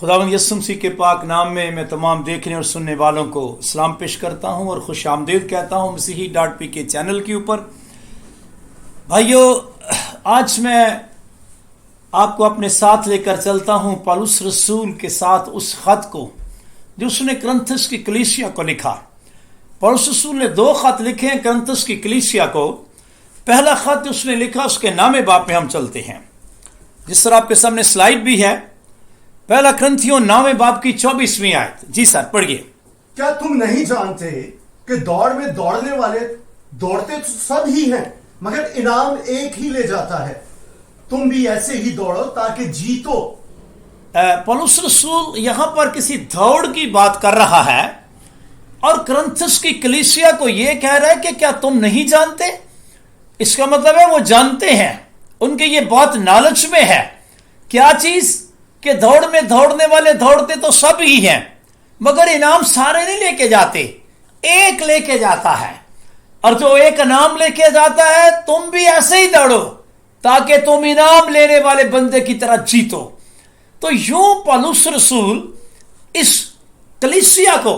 خداوند یسوع مسیح کے پاک نام میں تمام دیکھنے اور سننے والوں کو سلام پیش کرتا ہوں اور خوش آمدید کہتا ہوں مسیحی.پی کے چینل کے اوپر۔ بھائیو، آج میں آپ کو اپنے ساتھ لے کر چلتا ہوں پالوس رسول کے ساتھ اس خط کو جو اس نے کرنتھس کی کلیسیا کو لکھا۔ پالوس رسول نے 2 خط لکھے ہیں کرنتھس کی کلیسیا کو۔ پہلا خط اس نے لکھا، اس کے نام باب میں ہم چلتے ہیں، جس طرح آپ کے سامنے سلائیڈ بھی ہے۔ پہلا کرنتھیوں 9 باب کی 24ویں آیت۔ جی سر پڑھیے۔ کیا تم نہیں جانتے کہ دوڑ میں دوڑنے والے دوڑتے تو سب ہی ہیں، مگر انعام ایک ہی لے جاتا ہے؟ تم بھی ایسے ہی دوڑو تاکہ جیتو۔ پالوس رسول یہاں پر کسی دوڑ کی بات کر رہا ہے اور کرنتھس کی کلیسیا کو یہ کہہ رہا ہے کہ کیا تم نہیں جانتے؟ اس کا مطلب ہے وہ جانتے ہیں، ان کے یہ بات نالج میں ہے۔ کیا چیز؟ کہ دوڑ میں دوڑنے والے دوڑتے تو سب ہی ہیں، مگر انعام سارے نہیں لے کے جاتے، ایک لے کے جاتا ہے، اور جو ایک انعام لے کے جاتا ہے تم بھی ایسے ہی دوڑو تاکہ تم انعام لینے والے بندے کی طرح جیتو۔ تو یوں پالوس رسول اس کلیسیا کو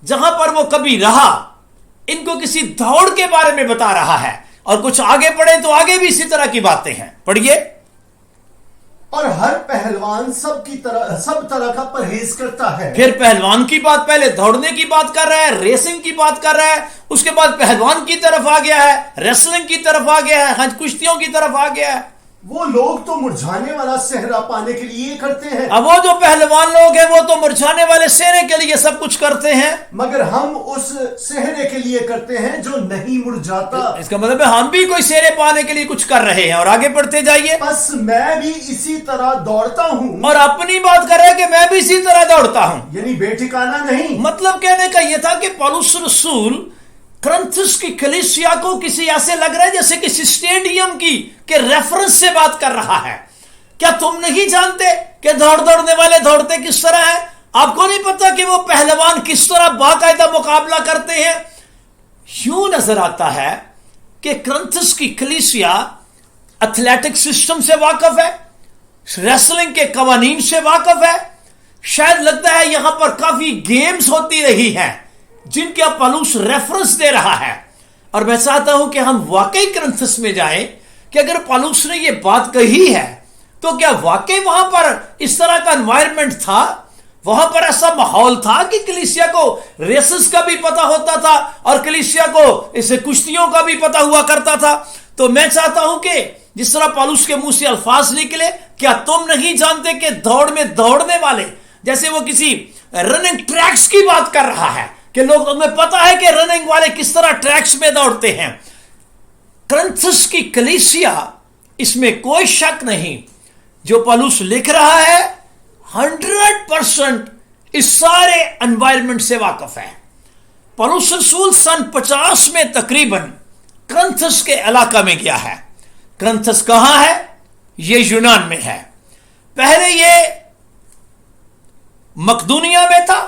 جہاں پر وہ کبھی رہا، ان کو کسی دوڑ کے بارے میں بتا رہا ہے، اور کچھ آگے پڑھیں تو آگے بھی اسی طرح کی باتیں ہیں۔ پڑھیے۔ اور ہر پہلوان سب طرح کا پرہیز کرتا ہے۔ پھر پہلوان کی بات، پہلے دوڑنے کی بات کر رہا ہے، ریسنگ کی بات کر رہا ہے، اس کے بعد پہلوان کی طرف آ گیا ہے، ریسلنگ کی طرف آ گیا ہے، کشتیوں کی طرف آ گیا ہے۔ وہ لوگ تو مرجھانے والا صحرا پانے کے لیے کرتے ہیں، اب وہ جو پہلوان لوگ ہیں وہ تو مرجھانے والے صحرے کے لیے سب کچھ کرتے ہیں، مگر ہم اس صحرے کے لیے کرتے ہیں جو نہیں مرجھاتا۔ اس کا مطلب ہے ہم بھی کوئی صحرے پانے کے لیے کچھ کر رہے ہیں۔ اور آگے پڑھتے جائیے۔ بس میں بھی اسی طرح دوڑتا ہوں، اور اپنی بات کر رہے ہیں کہ میں بھی اسی طرح دوڑتا ہوں، یعنی بے ٹھکانہ نہیں۔ مطلب کہنے کا یہ تھا کہ پالوس رسول کرنتھس کی کلیسیا کو کسی ایسے لگ رہا ہے جیسے کسی اسٹیڈیم کی کے ریفرنس سے بات کر رہا ہے۔ کیا تم نہیں جانتے کہ دوڑنے والے دوڑتے کس طرح ہیں؟ آپ کو نہیں پتا کہ وہ پہلوان کس طرح باقاعدہ مقابلہ کرتے ہیں؟ یوں نظر آتا ہے کہ کرنتھس کی کلیسیا ایتھلیٹک سسٹم سے واقف ہے، ریسلنگ کے قوانین سے واقف ہے۔ شاید لگتا ہے یہاں پر کافی گیمز ہوتی رہی ہیں جن کا پالوس ریفرنس دے رہا ہے، اور میں چاہتا ہوں کہ ہم واقعی کرنتھس میں جائیں کہ اگر پالوس نے یہ بات کہی ہے تو کیا واقعی وہاں پر اس طرح کا انوائرمنٹ تھا، وہاں پر ایسا ماحول تھا کہ کلیسیا کو ریسز کا بھی پتا ہوتا تھا اور کلیسیا کو اسے کشتیوں کا بھی پتا ہوا کرتا تھا؟ تو میں چاہتا ہوں کہ جس طرح پالوس کے منہ سے الفاظ نکلے، کیا تم نہیں جانتے کہ دوڑ میں دوڑنے والے، جیسے وہ کسی رننگ ٹریکس کی بات کر رہا ہے کہ لوگ تمہیں پتا ہے کہ رننگ والے کس طرح ٹریکس میں دوڑتے ہیں۔ کرنتھس کی کلیسیا، اس میں کوئی شک نہیں، جو پالوس لکھ رہا ہے 100% اس سارے انوائرمنٹ سے واقف ہے۔ پالوس رسول سن 50 میں تقریباً کرنتھس کے علاقہ میں گیا ہے۔ کرنتھس کہاں ہے؟ یہ یونان میں ہے۔ پہلے یہ مقدونیہ میں تھا،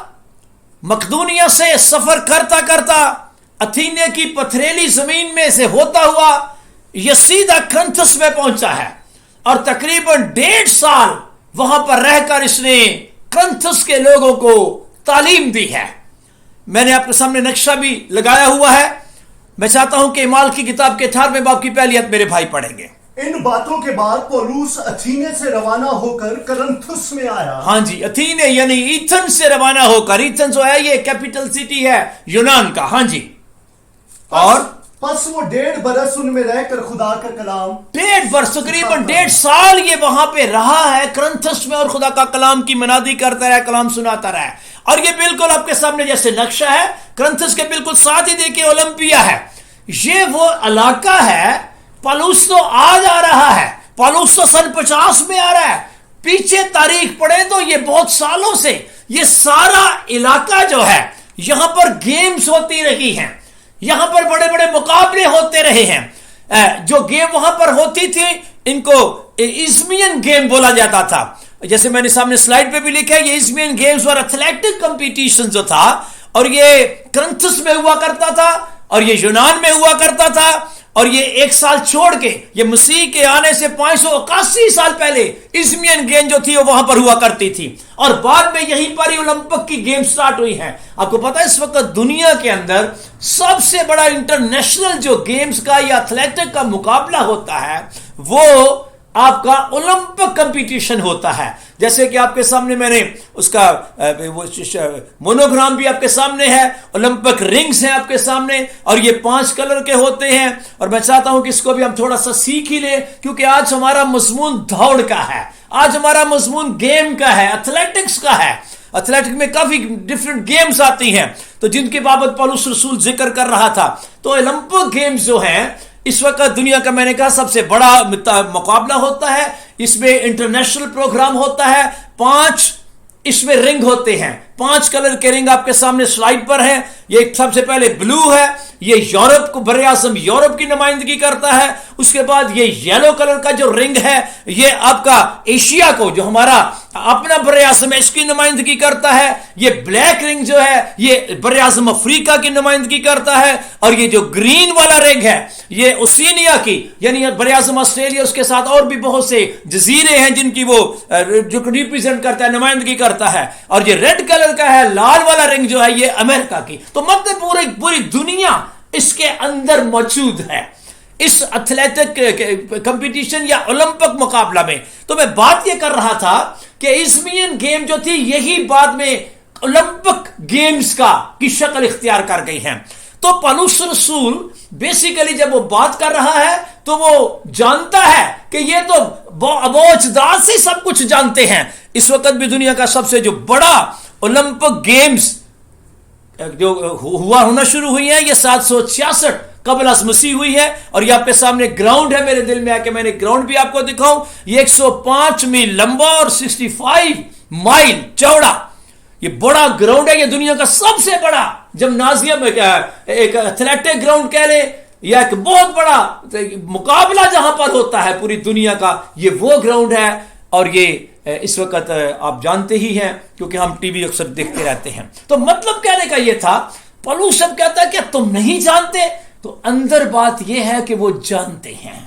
مقدونیہ سے سفر کرتا کرتا اتھینے کی پتھریلی زمین میں سے ہوتا ہوا یہ سیدھا کرنتھس میں پہنچا ہے، اور تقریباً 1.5 سال وہاں پر رہ کر اس نے کرنتھس کے لوگوں کو تعلیم دی ہے۔ میں نے آپ کے سامنے نقشہ بھی لگایا ہوا ہے۔ میں چاہتا ہوں کہ اعمال کی کتاب کے 18ویں باب کی پہلی آیت میرے بھائی پڑھیں گے۔ ان باتوں کے بعد پولوس اتھینے سے روانہ ہو کر کرنتھس میں آیا۔ ہاں جی، اتھینے یعنی ایتھن سے روانہ ہو کر، ایتھن جو ہے یہ کیپٹل سٹی ہے یونان کا۔ ہاں جی، اور پس وہ 1.5 برس ان میں رہ کر خدا کا کلام، 1.5 برس تقریباً 1.5 سال یہ وہاں پہ رہا ہے کرنتھس میں، اور خدا کا کلام کی منادی کرتا رہا، کلام سناتا رہا۔ اور یہ بالکل آپ کے سامنے جیسے نقشہ ہے، کرنتھس کے بالکل ساتھ ہی دیکھیں اولمپیا ہے۔ یہ وہ علاقہ ہے۔ پالوس تو آج آ رہا ہے، پالوس تو سن 50 میں آ رہا ہے۔ پیچھے تاریخ پڑھیں تو یہ بہت سالوں سے یہ سارا علاقہ جو ہے یہاں پر گیمز ہوتی رہی ہیں، یہاں پر بڑے بڑے مقابلے ہوتے رہے ہیں۔ جو گیم وہاں پر ہوتی تھی ان کو ازمین گیم بولا جاتا تھا، جیسے میں نے سامنے سلائیڈ پہ بھی لکھا ہے، یہ ازمین گیمز اور ایتھلیٹک کمپٹیشن جو تھا، اور یہ کرنتھس میں ہوا کرتا تھا اور یہ یونان میں ہوا کرتا تھا۔ اور یہ 1 سال چھوڑ کے یہ مسیح کے آنے سے 581 سال پہلے اسمین گیم جو تھی وہ وہاں پر ہوا کرتی تھی، اور بعد میں یہیں پر ہی اولمپک کی گیم سٹارٹ ہوئی ہیں۔ آپ کو پتا ہے اس وقت دنیا کے اندر سب سے بڑا انٹرنیشنل جو گیمز کا یا ایتھلیٹک کا مقابلہ ہوتا ہے وہ آپ کا اولمپک کمپٹیشن ہوتا ہے۔ جیسے کہ آپ کے سامنے میں نے اس کا مونوگرام بھی آپ کے سامنے ہے، اولمپک رنگز ہیں آپ کے سامنے، اور یہ 5 کلر کے ہوتے ہیں، اور میں چاہتا ہوں کہ اس کو بھی ہم تھوڑا سا سیکھ ہی لیں، کیونکہ آج ہمارا مضمون دوڑ کا ہے، آج ہمارا مضمون گیم کا ہے، ایتھلیٹکس کا ہے۔ ایتھلیٹک میں کافی ڈیفرنٹ گیمز آتی ہیں تو جن کے بابت پولس رسول ذکر کر رہا تھا۔ تو اولمپک گیمز جو ہیں اس وقت دنیا کا میں نے کہا سب سے بڑا مقابلہ ہوتا ہے، اس میں انٹرنیشنل پروگرام ہوتا ہے، 5 اس میں رنگ ہوتے ہیں، 5 کلر کے رنگ آپ کے سامنے سلائیڈ پر ہیں۔ یہ سب سے پہلے بلو ہے، یہ یورپ کو بر اعظم یورپ کی نمائندگی کرتا ہے۔ اس کے بعد یہ یلو کلر کا جو رنگ ہے یہ آپ کا ایشیا کو جو ہمارا اپنا بر اعظم ہے اس کی نمائندگی کرتا ہے۔ یہ بلیک رنگ جو ہے یہ بر اعظم افریقہ کی نمائندگی کرتا ہے، اور یہ جو گرین والا رنگ ہے یہ اوسینیا کی یعنی بر اعظم آسٹریلیا، اس کے ساتھ اور بھی بہت سے جزیرے ہیں جن کی وہ جو ریپرزینٹ کرتا ہے، نمائندگی کرتا ہے، اور یہ ریڈ کلر کا ہے لال والا رنگ جو ہے یہ امریکہ کی۔ تو مطلب پوری دنیا اس کے اندر موجود ہے اس ایتھلیٹک کمپٹیشن یا اولمپک مقابلہ میں۔ تو میں بات یہ کر رہا تھا کہ اسمین گیم جو تھی یہی بعد میں اولمپک گیمز کی شکل اختیار کر گئی ہیں۔ تو پولس رسول بیسیکلی جب وہ بات کر رہا ہے تو وہ جانتا ہے کہ یہ تو ابو اجداد سے سب کچھ جانتے ہیں۔ اس وقت بھی دنیا کا سب سے جو بڑا اولمپک گیمز جو ہونا شروع ہوئی ہے یہ 766 قبل از مسیح ہوئی ہے، اور یہ آپ کے سامنے گراؤنڈ ہے۔ میرے دل میں ہے کہ میں نے گراؤنڈ بھی آپ کو دکھاؤں۔ یہ 105 میل لمبا اور 65 مائل چوڑا یہ بڑا گراؤنڈ ہے۔ یہ دنیا کا سب سے بڑا جمنازیم ایک ایتھلیٹک گراؤنڈ کہہ لیں یا ایک بہت بڑا مقابلہ جہاں پر ہوتا ہے پوری دنیا کا، یہ وہ گراؤنڈ ہے۔ اور یہ اس وقت آپ جانتے ہی ہیں کیونکہ ہم ٹی وی اکثر دیکھتے رہتے ہیں۔ تو مطلب کہنے کا یہ تھا، پولس جب کہتا ہے کہ تم نہیں جانتے، تو اندر بات یہ ہے کہ وہ جانتے ہیں،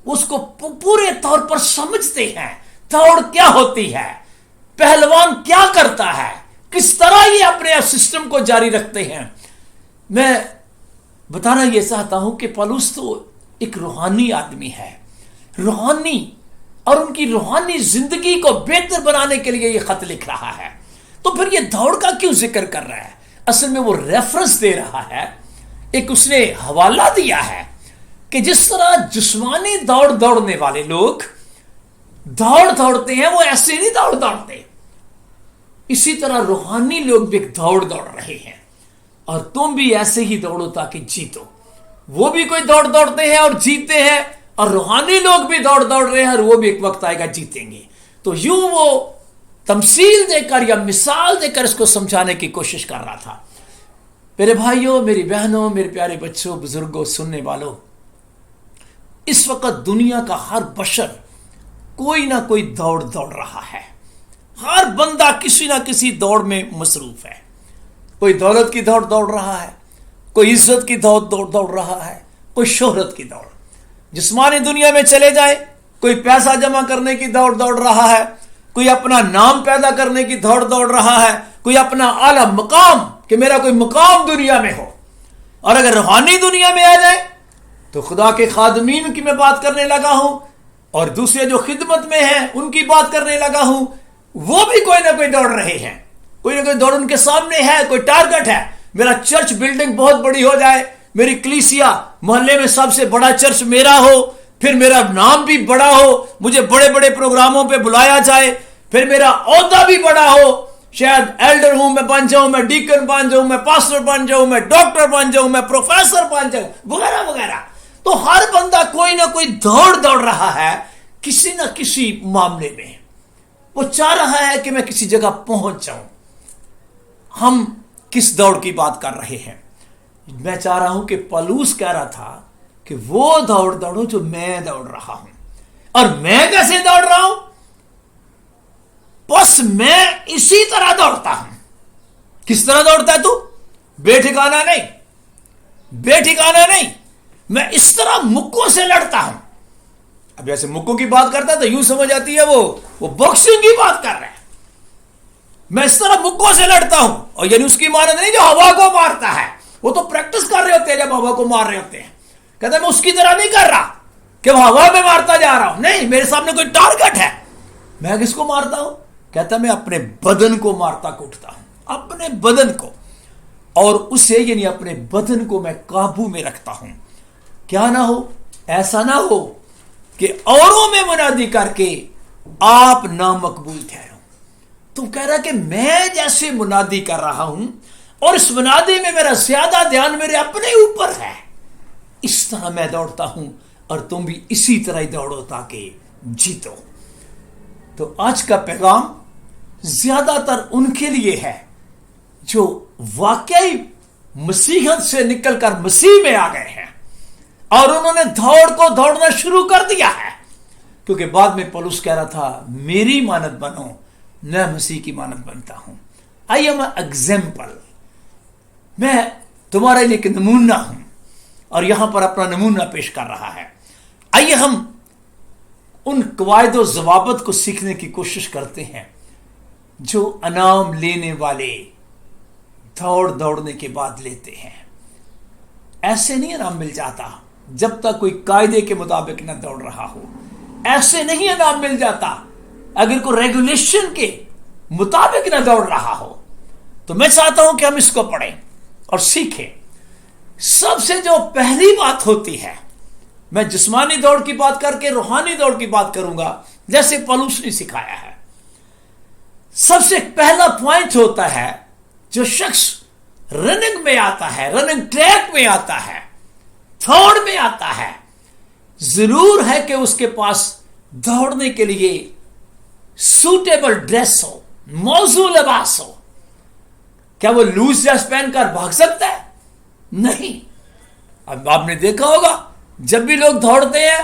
اس کو پورے طور پر سمجھتے ہیں دوڑ کیا ہوتی ہے، پہلوان کیا کرتا ہے، کس طرح یہ اپنے سسٹم کو جاری رکھتے ہیں۔ میں بتانا یہ چاہتا ہوں کہ پولس تو ایک روحانی آدمی ہے، روحانی، اور ان کی روحانی زندگی کو بہتر بنانے کے لیے یہ خط لکھ رہا ہے۔ تو پھر یہ دوڑ کا کیوں ذکر کر رہا ہے؟ اصل میں وہ ریفرنس دے رہا ہے، ایک اس نے حوالہ دیا ہے کہ جس طرح جسمانی دوڑنے والے لوگ دوڑتے ہیں وہ ایسے نہیں دوڑتے، اسی طرح روحانی لوگ بھی ایک دوڑ رہے ہیں، اور تم بھی ایسے ہی دوڑو تاکہ جیتو۔ وہ بھی کوئی دوڑتے ہیں اور جیتے ہیں، اور روحانی لوگ بھی دوڑ رہے ہیں اور وہ بھی ایک وقت آئے گا جیتیں گے۔ تو یوں وہ تمثیل دے کر یا مثال دے کر اس کو سمجھانے کی کوشش کر رہا تھا۔ میرے بھائیوں، میری بہنوں، میرے پیارے بچوں، بزرگوں، سننے والوں، اس وقت دنیا کا ہر بشر کوئی نہ کوئی دوڑ رہا ہے۔ ہر بندہ کسی نہ کسی دوڑ میں مصروف ہے۔ کوئی دولت کی دوڑ رہا ہے، کوئی عزت کی دوڑ رہا ہے، کوئی شہرت کی دوڑ، جسمانی دنیا میں چلے جائے، کوئی پیسہ جمع کرنے کی دوڑ رہا ہے، کوئی اپنا نام پیدا کرنے کی دوڑ رہا ہے، کوئی اپنا اعلیٰ مقام کہ میرا کوئی مقام دنیا میں ہو۔ اور اگر روحانی دنیا میں آ جائے تو خدا کے خادمین کی میں بات کرنے لگا ہوں، اور دوسرے جو خدمت میں ہیں ان کی بات کرنے لگا ہوں، وہ بھی کوئی نہ کوئی دوڑ رہے ہیں، کوئی نہ کوئی دوڑ ان کے سامنے ہے، کوئی ٹارگٹ ہے۔ میرا چرچ بلڈنگ بہت بڑی ہو جائے، میری کلیسیا محلے میں سب سے بڑا چرچ میرا ہو، پھر میرا نام بھی بڑا ہو، مجھے بڑے بڑے پروگراموں پہ بلایا جائے، پھر میرا عہدہ بھی بڑا ہو، شاید ایلڈر ہوں میں بن جاؤں، میں ڈیکن بن جاؤں، میں پاسٹر بن جاؤں، میں ڈاکٹر بن جاؤں، میں پروفیسر بن جاؤں، وغیرہ وغیرہ۔ تو ہر بندہ کوئی نہ کوئی دوڑ رہا ہے کسی نہ کسی معاملے میں، وہ چاہ رہا ہے کہ میں کسی جگہ پہنچ جاؤں۔ ہم کس دوڑ کی بات کر رہے ہیں؟ میں چاہ رہا ہوں کہ پولس کہہ رہا تھا کہ وہ دوڑو جو میں دوڑ رہا ہوں۔ اور میں کیسے دوڑ رہا ہوں؟ بس میں اسی طرح دوڑتا ہوں۔ کس طرح دوڑتا ہے تو؟ بے ٹھکانہ نہیں، میں اس طرح مکوں سے لڑتا ہوں. اب جیسے مکوں کی بات کرتا ہے تو یوں سمجھ آتی ہے وہ باکسنگ کی بات کر رہا ہے. میں اس طرح مکوں سے لڑتا ہوں, اور یعنی اس کی مانند نہیں جو ہوا کو مارتا ہے. وہ تو پریکٹس کر رہے ہوتے ہیں جب ہوا کو مار رہے ہوتے ہیں. کہتا ہے میں اس کی طرح نہیں کر رہا کہ وہ ہوا میں مارتا جا رہا ہوں, نہیں, میرے سامنے کوئی ٹارگٹ ہے. میں کس کو مارتا ہوں؟ کہتا میں اپنے بدن کو مارتا کوٹتا ہوں, اپنے بدن کو, اور اسے یعنی اپنے بدن کو میں قابو میں رکھتا ہوں. کیا نہ ہو, ایسا نہ ہو کہ اوروں میں منادی کر کے آپ نامقبول ٹھہرو. تو کہہ رہا کہ میں جیسے منادی کر رہا ہوں اور اس منادی میں میرا زیادہ دھیان میرے اپنے اوپر ہے, اس طرح میں دوڑتا ہوں, اور تم بھی اسی طرح ہی دوڑو تاکہ جیتو. تو آج کا پیغام زیادہ تر ان کے لیے ہے جو واقعی مسیحیت سے نکل کر مسیح میں آ گئے ہیں اور انہوں نے دوڑ کو دوڑنا شروع کر دیا ہے. کیونکہ بعد میں پولس کہہ رہا تھا میری مانند بنو, میں مسیح کی مانند بنتا ہوں. آئی ایم این ایگزامپل, میں تمہارے لیے ایک نمونہ ہوں, اور یہاں پر اپنا نمونہ پیش کر رہا ہے. آئیے ہم ان قواعد و ضوابط کو سیکھنے کی کوشش کرتے ہیں جو انعام لینے والے دوڑنے کے بعد لیتے ہیں. ایسے نہیں انعام مل جاتا جب تک کوئی قاعدے کے مطابق نہ دوڑ رہا ہو. ایسے نہیں انعام مل جاتا اگر کوئی ریگولیشن کے مطابق نہ دوڑ رہا ہو. تو میں چاہتا ہوں کہ ہم اس کو پڑھیں اور سیکھیں. سب سے جو پہلی بات ہوتی ہے, میں جسمانی دوڑ کی بات کر کے روحانی دوڑ کی بات کروں گا جیسے پولس نے سکھایا ہے. سب سے پہلا پوائنٹ ہوتا ہے جو شخص رننگ میں آتا ہے, رننگ ٹریک میں آتا ہے, دوڑ میں آتا ہے, ضرور ہے کہ اس کے پاس دوڑنے کے لیے سوٹیبل ڈریس ہو, موزوں لباس ہو. کیا وہ لوز ڈریس پہن کر بھاگ سکتا ہے؟ نہیں. اب آپ نے دیکھا ہوگا جب بھی لوگ دوڑتے ہیں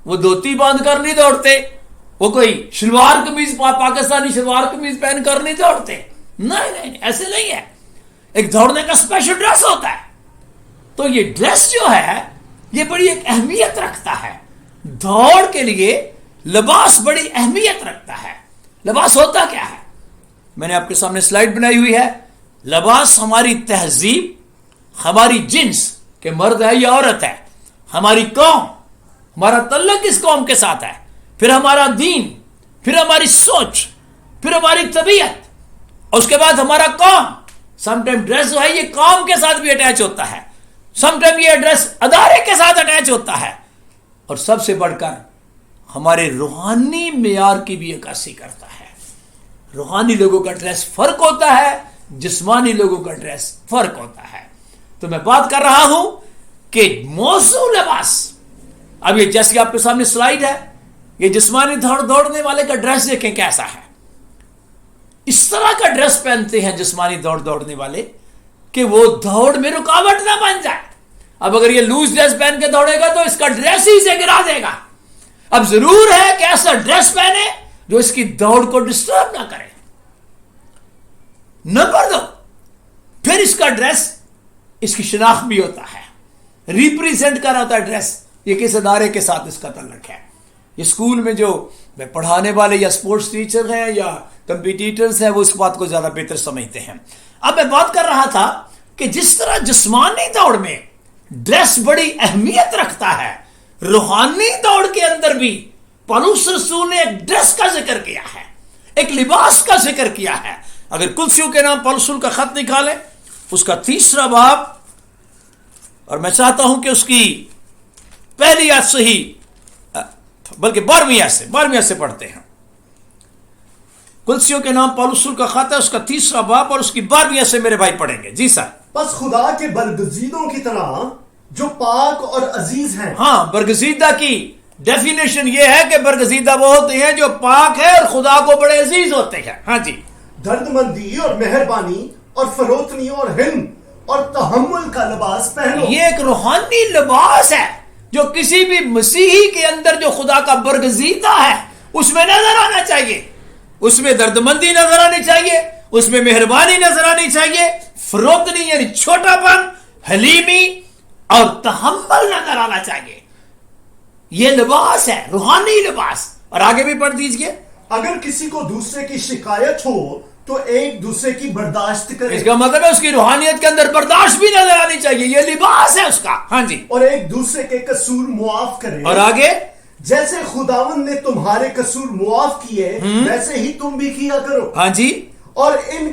وہ دھوتی باندھ کر نہیں دوڑتے, وہ کوئی شلوار قمیض پاکستانی شلوار قمیض پہن کر نہیں دوڑتے. نہیں, ایسے نہیں ہے. ایک دوڑنے کا اسپیشل ڈریس ہوتا ہے. تو یہ ڈریس جو ہے یہ بڑی ایک اہمیت رکھتا ہے. دوڑ کے لیے لباس بڑی اہمیت رکھتا ہے. لباس ہوتا کیا ہے؟ میں نے آپ کے سامنے سلائیڈ بنائی ہوئی ہے. لباس ہماری تہذیب, ہماری جنس کہ مرد ہے یا عورت ہے, ہماری قوم, ہمارا تعلق کس قوم کے ساتھ ہے, پھر ہمارا دین, پھر ہماری سوچ, پھر ہماری طبیعت, اور اس کے بعد ہمارا کام. سم ٹائم ڈریس جو ہے یہ کام کے ساتھ بھی اٹیچ ہوتا ہے, سم ٹائم یہ ڈریس ادارے کے ساتھ اٹیچ ہوتا ہے, اور سب سے بڑھ کر ہمارے روحانی معیار کی بھی عکاسی کرتا ہے. روحانی لوگوں کا ڈریس فرق ہوتا ہے, جسمانی لوگوں کا ڈریس فرق ہوتا ہے. تو میں بات کر رہا ہوں کہ موزوں لباس. اب یہ جیسے آپ کے سامنے سلائیڈ ہے, یہ جسمانی دوڑنے والے کا ڈریس دیکھیں کیسا ہے. اس طرح کا ڈریس پہنتے ہیں جسمانی دوڑنے والے کہ وہ دوڑ میں رکاوٹ نہ بن جائے. اب اگر یہ لوز ڈریس پہن کے دوڑے گا تو اس کا ڈریس ہی سے گرا دے گا. اب ضرور ہے کہ ایسا ڈریس پہنے جو اس کی دوڑ کو ڈسٹرب نہ کرے. نمبر 2, پھر اس کا ڈریس اس کی شناخت بھی ہوتا ہے, ریپریزنٹ کر ہوتا ہے ڈریس, یہ کس ادارے کے ساتھ اس کا تعلق ہے. یہ اسکول میں جو پڑھانے والے یا سپورٹس ٹیچر ہیں یا کمپیٹیٹرز ہیں وہ اس بات کو زیادہ بہتر سمجھتے ہیں. اب میں بات کر رہا تھا کہ جس طرح جسمانی دوڑ میں ڈریس بڑی اہمیت رکھتا ہے, روحانی دوڑ کے اندر بھی پولس رسول نے ایک ڈریس کا ذکر کیا ہے, ایک لباس کا ذکر کیا ہے. اگر کلسیوں کے نام پولس رسول کا خط نکالیں, اس کا 3 باب, اور میں چاہتا ہوں کہ اس کی پہلی آیت سے ہی بلکہ 12ویں آیت سے پڑھتے ہیں. کلسیوں کے نام پولس رسول کا خط ہے, اس کا 3 باب اور اس کی 12ویں آیت سے میرے بھائی پڑھیں گے. جی سر. بس خدا کے برگزیدوں کی طرح جو پاک اور عزیز ہیں. ہاں, برگزیدہ کی ڈیفینیشن یہ ہے کہ برگزیدہ وہ ہوتے ہیں جو پاک ہے اور خدا کو بڑے عزیز ہوتے ہیں. ہاں جی. درد مندی اور مہربانی اور فروتنی اور حلم اور تحمل کا لباس پہنو. یہ ایک روحانی لباس ہے جو کسی بھی مسیحی کے اندر جو خدا کا برگزیدہ ہے اس میں نظر آنا چاہیے. اس میں درد مندی نظر آنی چاہیے, اس میں مہربانی نظر آنی چاہیے, فروتنی یعنی چھوٹا پن, حلیمی, اور تحمل نظر آنا چاہیے. یہ لباس ہے, روحانی لباس. اور آگے بھی پڑھ دیجئے. اگر کسی کو دوسرے کی شکایت ہو تو ایک دوسرے کی برداشت کرے. اس کا مطلب ہے اس کی روحانیت کے اندر برداشت بھی نظر آنی چاہیے. یہ لباس ہے اس کا. ہاں جی. اور ایک دوسرے کے قصور معاف کرے. اور آگے, جیسے خداوند نے تمہارے قصور معاف کیے ویسے ہی تم بھی کیا کرو. ہاں جی. اور ان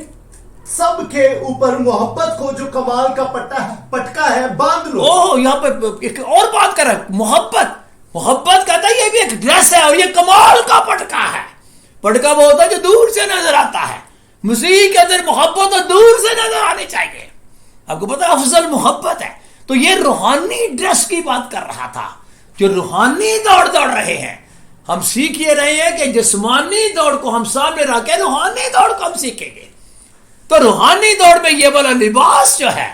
سب کے اوپر محبت کو جو کمال کا پٹکا ہے باندھ لو. اوہ, یہاں پہ ایک اور بات کر رہا ہے. محبت کہتا ہے یہ بھی ایک ڈریس ہے اور یہ کمال کا پٹکا ہے. پٹکا وہ ہوتا ہے جو دور سے نظر آتا ہے. مسیح کے اندر محبت اور دور سے نظر آنی چاہیے. آپ کو پتا افضل محبت ہے. تو یہ روحانی ڈریس کی بات کر رہا تھا. جو روحانی دوڑ رہے ہیں, ہم سیکھ یہ رہے ہیں کہ جسمانی دوڑ کو ہم سامنے رکھ کے روحانی دوڑ کو ہم سیکھیں گے. تو روحانی دوڑ میں یہ والا لباس جو ہے,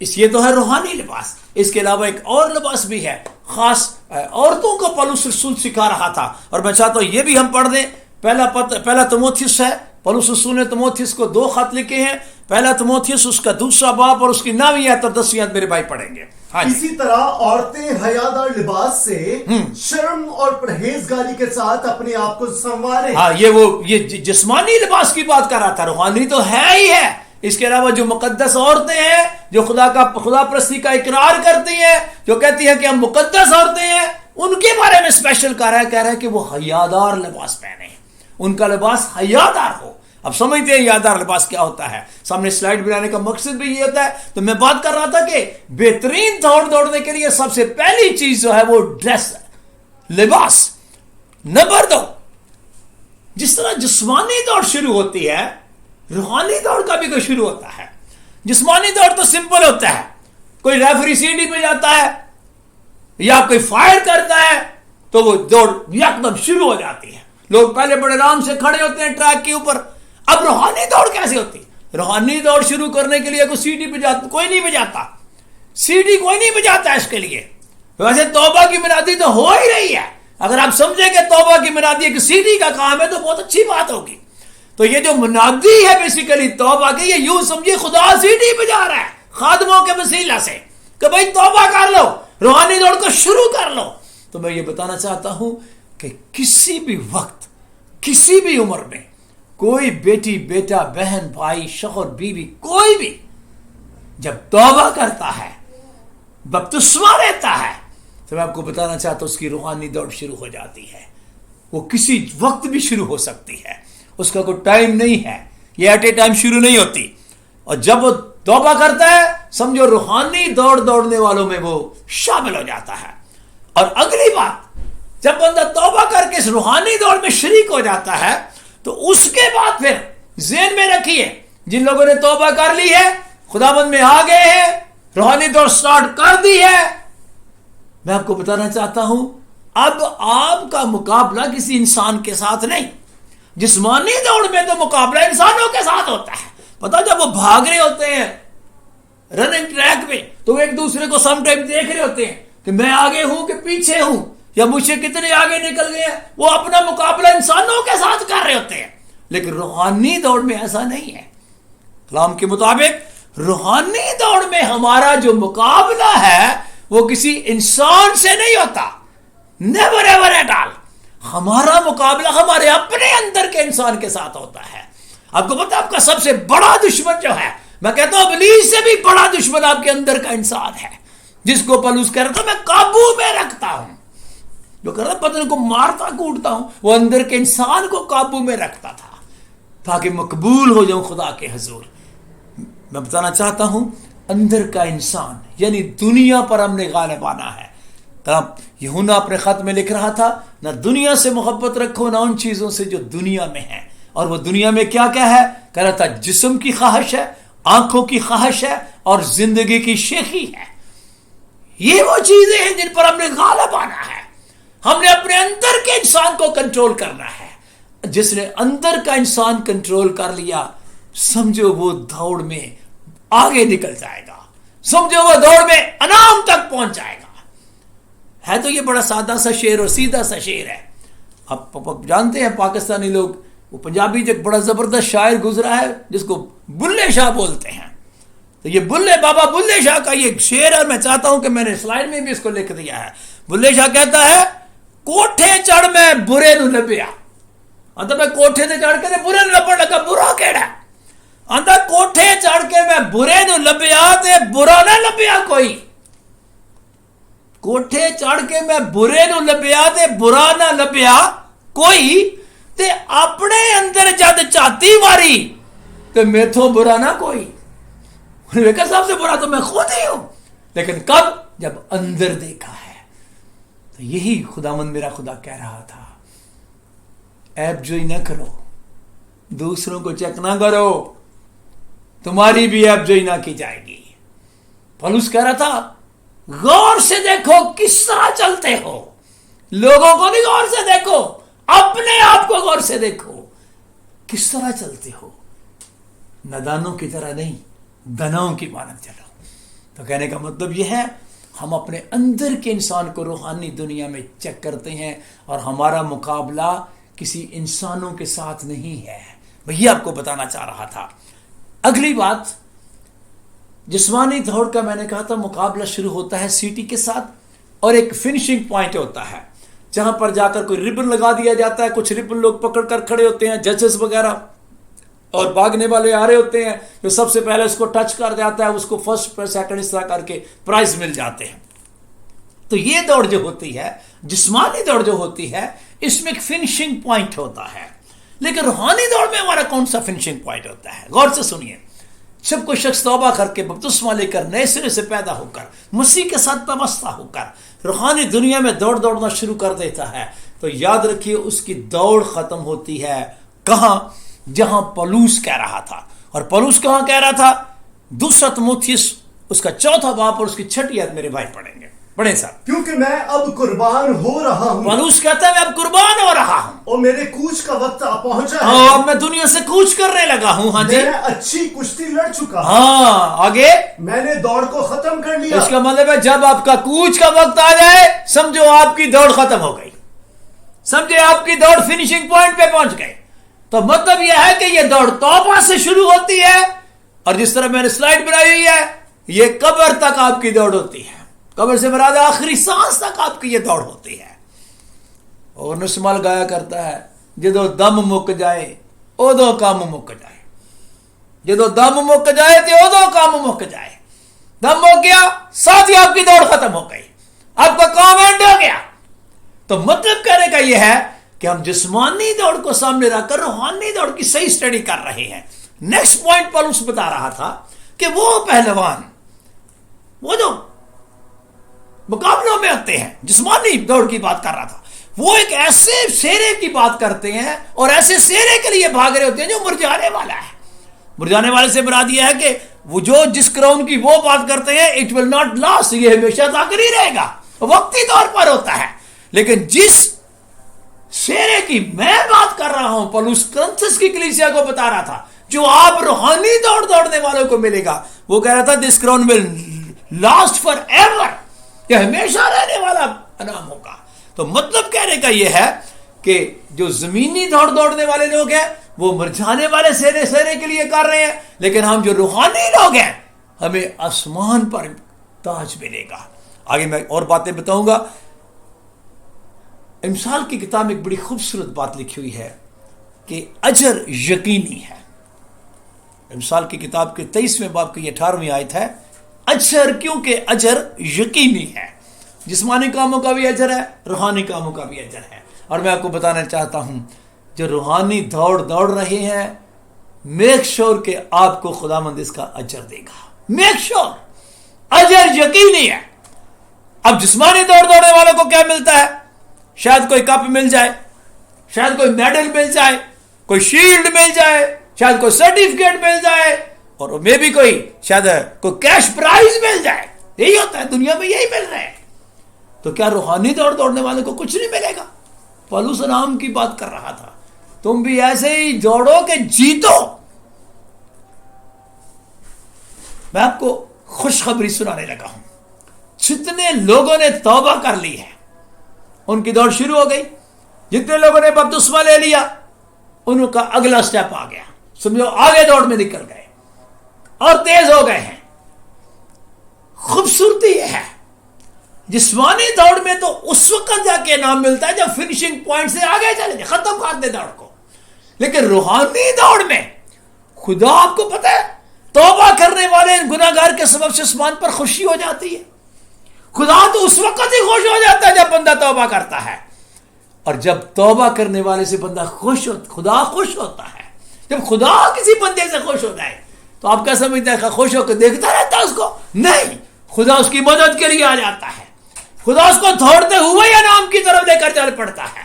یہ تو ہے روحانی لباس. اس کے علاوہ ایک اور لباس بھی ہے, خاص عورتوں کو پولس رسول سکھا رہا تھا. اور میں چاہتا ہوں یہ بھی ہم پڑھ دیں. پہلا تموتھیوس ہے. پولس رسول نے تموتھیوس کو 2 خط لکھے ہیں. پہلا تموتھیوس اس کا 2 باب اور اس کی 9 آیت اور 10 آیت میرے بھائی پڑھیں گے. اسی طرح عورتیں حیادار لباس سے شرم اور پرہیزگاری کے ساتھ اپنے آپ کو سنواریں. ہاں, یہ جسمانی لباس کی بات کر رہا تھا. روحانی تو ہے ہی ہے. اس کے علاوہ جو مقدس عورتیں ہیں, جو خدا پرستی کا اقرار کرتی ہیں, جو کہتی ہیں کہ ہم مقدس عورتیں ہیں, ان کے بارے میں اسپیشل کہہ رہا ہے کہ وہ حیادار لباس پہنے. ان کا لباس حیادار ہو. اب سمجھتے ہیں حیادار لباس کیا ہوتا ہے. سامنے سلائیڈ بنانے کا مقصد بھی یہ ہوتا ہے. تو میں بات کر رہا تھا کہ بہترین دوڑنے کے لیے سب سے پہلی چیز جو ہے وہ ڈریس ہے, لباس. نمبر 2, جس طرح جسمانی دوڑ شروع ہوتی ہے, روحانی دوڑ کا بھی کوئی شروع ہوتا ہے. جسمانی دوڑ تو سمپل ہوتا ہے. کوئی ریفری سیڑھی پہ جاتا ہے یا کوئی فائر کرتا ہے تو وہ دوڑ یکدم شروع ہو جاتی ہے. لوگ پہلے بڑے آرام سے کھڑے ہوتے ہیں ٹریک کے اوپر. اب روحانی دوڑ کیسے ہوتی؟ روحانی دوڑ شروع کرنے کے لیے کوئی سیڑھی پہ جاتا, کوئی نہیں بجاتا. سیڑھی کوئی نہیں بجاتا اس کے لیے. ویسے توبہ کی منادی تو ہو ہی رہی ہے. اگر آپ سمجھیں کہ توبہ کی منادی ایک سیڑھی کا کام ہے تو بہت اچھی بات ہوگی. تو یہ جو منادی ہے بیسیکلی توبہ کی, یہ یوں سمجھے خدا سیڑھی بجا رہا ہے خادموں کے وسیلہ سے کہ بھائی توبہ کر لو, روحانی دوڑ کو شروع کر لو. تو میں یہ بتانا چاہتا ہوں کہ کسی بھی وقت, کسی بھی عمر میں کوئی بیٹی, بیٹا, بہن, بھائی, شوہر, بیوی, کوئی بھی جب توبہ کرتا ہے, بپتسمہ لیتا ہے, تو میں آپ کو بتانا چاہتا ہوں اس کی روحانی دوڑ شروع ہو جاتی ہے. وہ کسی وقت بھی شروع ہو سکتی ہے. اس کا کوئی ٹائم نہیں ہے. یہ ایٹ اے ٹائم شروع نہیں ہوتی. اور جب وہ توبہ کرتا ہے سمجھو روحانی دوڑنے والوں میں وہ شامل ہو جاتا ہے. اور اگلی بات, جب بندہ توبہ کر کے اس روحانی دوڑ میں شریک ہو جاتا ہے تو اس کے بعد پھر ذہن میں رکھیے, جن لوگوں نے توبہ کر لی ہے, خداوند میں آ گئے ہیں, روحانی دوڑ سٹارٹ کر دی ہے, میں آپ کو بتانا چاہتا ہوں اب آپ کا مقابلہ کسی انسان کے ساتھ نہیں. جسمانی دوڑ میں تو مقابلہ انسانوں کے ساتھ ہوتا ہے. پتہ جب وہ بھاگ رہے ہوتے ہیں رننگ ٹریک پہ تو وہ ایک دوسرے کو سم ٹائم دیکھ رہے ہوتے ہیں کہ میں آگے ہوں کہ پیچھے ہوں, یا مجھ سے کتنے آگے نکل گئے ہیں. وہ اپنا مقابلہ انسانوں کے ساتھ کر رہے ہوتے ہیں. لیکن روحانی دوڑ میں ایسا نہیں ہے. کلام کے مطابق روحانی دوڑ میں ہمارا جو مقابلہ ہے وہ کسی انسان سے نہیں ہوتا. Never ever at all. ہمارا مقابلہ ہمارے اپنے اندر کے انسان کے ساتھ ہوتا ہے. آپ کو پتا آپ کا سب سے بڑا دشمن جو ہے, میں کہتا ہوں ابلیس سے بھی بڑا دشمن آپ کے اندر کا انسان ہے, جس کو پولس کہہ رہا تھا میں قابو میں رکھتا ہوں. جو کہہ رہا بدن کو مارتا کوٹتا ہوں, وہ اندر کے انسان کو قابو میں رکھتا تھا تاکہ مقبول ہو جاؤں خدا کے حضور. میں بتانا چاہتا ہوں اندر کا انسان یعنی دنیا پر ہم نے غالب آنا ہے. یوحنا اپنے خط میں لکھ رہا تھا, نہ دنیا سے محبت رکھو نہ ان چیزوں سے جو دنیا میں ہیں. اور وہ دنیا میں کیا ہے؟ کہہ رہا تھا جسم کی خواہش ہے, آنکھوں کی خواہش ہے اور زندگی کی شیخی ہے. یہ وہ چیزیں ہیں جن پر ہم نے غالب آنا ہے. ہم نے اپنے اندر کے انسان کو کنٹرول کرنا ہے. جس نے اندر کا انسان کنٹرول کر لیا سمجھو وہ دوڑ میں آگے نکل جائے گا, سمجھو وہ دوڑ میں انعام تک پہنچ جائے گا. ہے تو یہ بڑا سادہ سا شعر اور سیدھا سا شعر ہے. آپ جانتے ہیں پاکستانی لوگ, وہ پنجابی جو ایک بڑا زبردست شاعر گزرا ہے جس کو بلے شاہ بولتے ہیں, تو یہ بابا بلے شاہ کا یہ شعر ہے، میں چاہتا ہوں کہ میں نے سلائڈ میں بھی اس کو لکھ دیا ہے. بلے شاہ کہتا ہے کوٹھے چڑھ میں برے نو لبیا. آندا میں کوٹھے تے چڑھ کے برے نو لبن لگا، برا کیڑا؟ آندا کوٹھے چڑھ کے میں برے نو لبیا تے برا نہ لبیا کوئی. کوٹھے چڑھ کے میں برے نو لبیا تے برا نہ لبیا کوئی، تے اپنے اندر جد چاتی ماری تے میتھوں برا نہ کوئی. ویکا صاحب سے برا تو میں خود ہی ہوں، لیکن کب؟ جب اندر دیکھا ہے. تو یہی خداوند میرا خدا کہہ رہا تھا، عیب جوئی نہ کرو، دوسروں کو چیک نہ کرو، تمہاری بھی عیب جوئی نہ کی جائے گی. پولس کہہ رہا تھا غور سے دیکھو کس طرح چلتے ہو. لوگوں کو نہیں غور سے دیکھو، اپنے آپ کو غور سے دیکھو کس طرح چلتے ہو. نادانوں کی طرح نہیں، دناؤں کی مانند چلو. تو کہنے کا مطلب یہ ہے ہم اپنے اندر کے انسان کو روحانی دنیا میں چیک کرتے ہیں، اور ہمارا مقابلہ کسی انسانوں کے ساتھ نہیں ہے. وہی آپ کو بتانا چاہ رہا تھا. اگلی بات، جسمانی دوڑ کا میں نے کہا تھا مقابلہ شروع ہوتا ہے سیٹی کے ساتھ، اور ایک فنشنگ پوائنٹ ہوتا ہے جہاں پر جا کر کوئی ربن لگا دیا جاتا ہے. کچھ ربن لوگ پکڑ کر کھڑے ہوتے ہیں، ججز وغیرہ، اور بھاگنے والے آ رہے ہوتے ہیں جو سب سے پہلے اس کو ٹچ کر جاتا ہے اس کو فرسٹ پر سیکنڈ اس طرح کر کے پرائز مل جاتے ہیں. تو یہ دوڑ جو ہوتی ہے، جسمانی دوڑ جو ہوتی ہے، اس میں ایک فنشنگ پوائنٹ ہوتا ہے. لیکن روحانی دوڑ میں ہمارا کون سا فنشنگ پوائنٹ ہوتا ہے؟ غور سے سنیے. جب کوئی شخص توبہ کر کے بپتسمہ لے کر نئے سرے سے پیدا ہو کر مسیح کے ساتھ وابستہ ہو کر روحانی دنیا میں دوڑنا شروع کر دیتا ہے، تو یاد رکھیے اس کی دوڑ ختم ہوتی ہے کہاں؟ جہاں پولس کہہ رہا تھا. اور پولس کہاں کہہ رہا تھا؟ دوسرا تimotheus اس کا 4 باب اور اس کی 6 آیت میرے بھائی پڑھیں گے. پڑھیں صاحب. کیونکہ میں اب قربان ہو رہا ہوں. پولس کہتا ہے میں اب قربان ہو رہا ہوں، اور میرے کوچ کا وقت آ پہنچا ہے. اب میں دنیا سے کوچ کرنے لگا ہوں. ہاں جی، میں اچھی کشتی لڑ چکا ہوں. ہاں آگے میں نے دوڑ کو ختم کر لیا. اس کا مطلب ہے جب آپ کا کوچ کا وقت آ جائے سمجھو آپ کی دوڑ ختم ہو گئی، سمجھے آپ کی دوڑ فنشنگ پوائنٹ پہ پہنچ گئے. تو مطلب یہ ہے کہ یہ دوڑ توبہ سے شروع ہوتی ہے، اور جس طرح میں نے سلائڈ بنائی ہوئی ہے یہ قبر تک آپ کی دوڑ ہوتی ہے. قبر سے مراد آخری سانس تک آپ کی یہ دوڑ ہوتی ہے. اور نسمال گایا کرتا ہے جدو دم مک جائے ادو کام مک جائے. جدو دم مک جائے تو ادو کام مک جائے. دم ہو گیا ساتھ ہی آپ کی دوڑ ختم ہو گئی، آپ کا کام اینڈ ہو گیا. تو مطلب کہنے کا یہ ہے کہ ہم جسمانی دوڑ کو سامنے رکھ کر روحانی دوڑ کی صحیح سٹڈی کر رہے ہیں. نیکسٹ پوائنٹ پولس بتا رہا تھا کہ وہ پہلوان، وہ جو مقابلوں میں ہوتے ہیں، جسمانی دوڑ کی بات کر رہا تھا، وہ ایک ایسے سیرے کی بات کرتے ہیں اور ایسے سیرے کے لیے بھاگ رہے ہوتے ہیں جو مرجانے والا ہے. مرجانے والے سے مراد یہ ہے کہ وہ جو جس کراؤن کی وہ بات کرتے ہیں اٹ ول ناٹ لاسٹ، یہ ہمیشہ تک نہیں رہے گا، وقتی طور پر ہوتا ہے. لیکن جس سیرے کی میں بات کر رہا ہوں، پولس کرنتھس کی کلیسیا کو بتا رہا تھا، جو آپ روحانی دوڑنے والوں کو ملے گا، وہ کہہ رہا تھا this crown will last forever, یہ ہمیشہ رہنے والا انعام ہوگا. تو مطلب کہنے کا یہ ہے کہ جو زمینی دوڑنے والے لوگ ہیں وہ مرجھانے والے سیرے کے لیے کر رہے ہیں، لیکن ہم جو روحانی لوگ ہیں ہمیں آسمان پر تاج ملے گا. آگے میں اور باتیں بتاؤں گا. امثال کی کتاب میں ایک بڑی خوبصورت بات لکھی ہوئی ہے کہ اجر یقینی ہے. امثال کی کتاب کے 23ویں باب کی 18ویں آیت ہے، اجر، کیونکہ اجر یقینی ہے. جسمانی کاموں کا بھی اجر ہے، روحانی کاموں کا بھی اجر ہے. اور میں آپ کو بتانا چاہتا ہوں جو روحانی دوڑ رہے ہیں، میک شور کہ آپ کو خداوند اس کا اجر دے گا. میک شور، اجر یقینی ہے. اب جسمانی دوڑنے والوں کو کیا ملتا ہے؟ شاید کوئی کپ مل جائے، شاید کوئی میڈل مل جائے، کوئی شیلڈ مل جائے، شاید کوئی سرٹیفکیٹ مل جائے، اور میں بھی شاید کوئی کیش پرائز مل جائے. یہی ہوتا ہے دنیا میں، یہی مل رہا ہے. تو کیا روحانی دوڑنے والوں کو کچھ نہیں ملے گا؟ پولس انعام کی بات کر رہا تھا، تم بھی ایسے ہی دوڑو کہ جیتو. میں آپ کو خوشخبری سنانے لگا ہوں. جتنے لوگوں نے توبہ کر لی ہے ان کی دوڑ شروع ہو گئی. جتنے لوگوں نے بپتسمہ لے لیا ان کا اگلا سٹیپ آ گیا، سمجھو آگے دوڑ میں نکل گئے اور تیز ہو گئے ہیں. خوبصورتی یہ ہے جسمانی دوڑ میں تو اس وقت جا کے انعام ملتا ہے جب فنیشنگ پوائنٹ سے آگے چلے جائے، ختم کر دے دوڑ کو. لیکن روحانی دوڑ میں خدا آپ کو پتہ ہے توبہ کرنے والے گناہگار کے سبب سے آسمان پر خوشی ہو جاتی ہے. خدا تو اس وقت ہی خوش ہو جاتا ہے جب بندہ توبہ کرتا ہے، اور جب توبہ کرنے والے سے بندہ خوش ہوتا، خدا خوش ہوتا ہے. جب خدا کسی بندے سے خوش ہو جائے تو آپ کیا سمجھتے ہیں خوش ہو کے دیکھتا رہتا ہے اس کو؟ نہیں، خدا اس کی مدد کے لیے آ جاتا ہے. خدا اس کو دوڑتے ہوئے انعام کی طرف لے کر چل پڑتا ہے.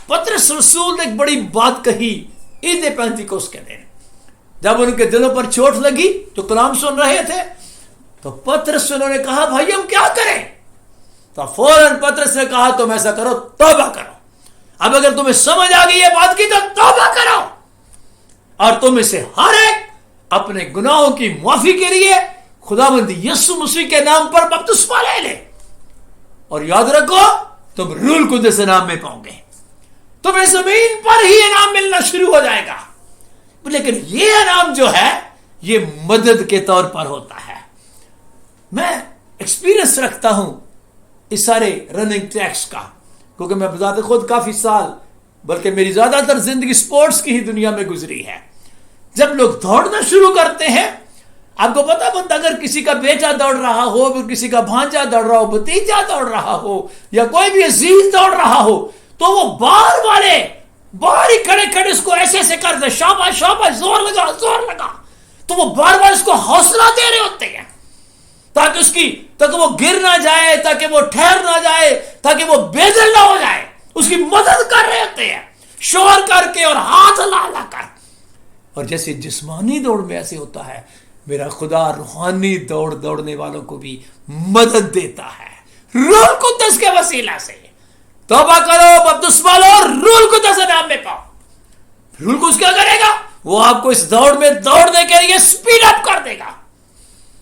پطرس رسول نے ایک بڑی بات کہی عید پینتیکوست کے دن، جب ان کے دلوں پر چوٹ لگی جو کلام سن رہے تھے تو پطرس سے انہوں نے کہا بھائی ہم کیا کریں؟ تو فوراً پطرس نے کہا تم ایسا کرو، توبہ کرو. اب اگر تمہیں سمجھ آ گئی یہ بات کی تو توبہ کرو، اور تم اسے ہر ایک اپنے گناہوں کی معافی کے لیے خداوند یسوع مسیح کے نام پر بپتسمہ لے لے، اور یاد رکھو تم روح القدس انعام میں پاؤ گے. تمہیں زمین پر ہی انعام ملنا شروع ہو جائے گا، لیکن یہ انعام جو ہے یہ مدد کے طور پر ہوتا ہے. میں ایکسپیرینس رکھتا ہوں اس سارے رننگ ٹریکس کا، کیونکہ میں بذات خود کافی سال بلکہ میری زیادہ تر زندگی سپورٹس کی ہی دنیا میں گزری ہے. جب لوگ دوڑنا شروع کرتے ہیں، آپ کو پتا بندہ اگر کسی کا بیٹا دوڑ رہا ہو، پھر کسی کا بھانجا دوڑ رہا ہو، بھتیجا دوڑ رہا ہو، یا کوئی بھی عزیز دوڑ رہا ہو، تو وہ باہر ہی کھڑے کھڑے اس کو ایسے ایسے کرتے، شاباش شاباش، زور لگا زور لگا. تو وہ بار بار اس کو حوصلہ دے رہے ہوتے ہیں تاکہ وہ گر نہ جائے، تاکہ وہ ٹھہر نہ جائے، تاکہ وہ بے دل نہ ہو جائے. اس کی مدد کر رہے ہوتے ہیں شور کر کے اور ہاتھ ہلا ہلا کر. اور جیسے جسمانی دوڑ میں ایسے ہوتا ہے، میرا خدا روحانی دوڑنے والوں کو بھی مدد دیتا ہے روح القدس کے وسیلہ سے. توبہ کرو، بپتسمہ لو، روح القدس انعام میں پاؤ. روح القدس کیا کرے گا؟ وہ آپ کو اس دوڑ میں دوڑنے کے لیے سپیڈ اپ کر دے گا،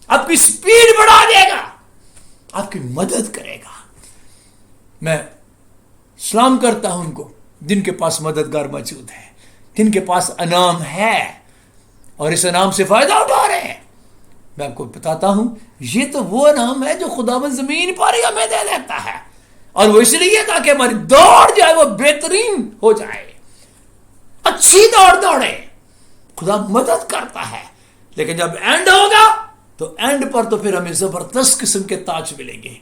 آپ کی سپیڈ بڑھا دے گا، آپ کی مدد کرے گا. میں سلام کرتا ہوں ان کو جن کے پاس مددگار موجود ہے، جن کے پاس انعام ہے اور اس انعام سے فائدہ اٹھا رہے ہیں. میں آپ کو بتاتا ہوں یہ تو وہ انعام ہے جو خداوند زمین پر ہی ہمیں دے دیتا ہے، اور وہ اس لیے تاکہ ہماری دوڑ جو ہے وہ بہترین ہو جائے، اچھی دوڑے. خدا مدد کرتا ہے. لیکن جب اینڈ ہوگا تو اینڈ پر تو پھر ہمیں زبردست قسم کے تاج ملیں گے.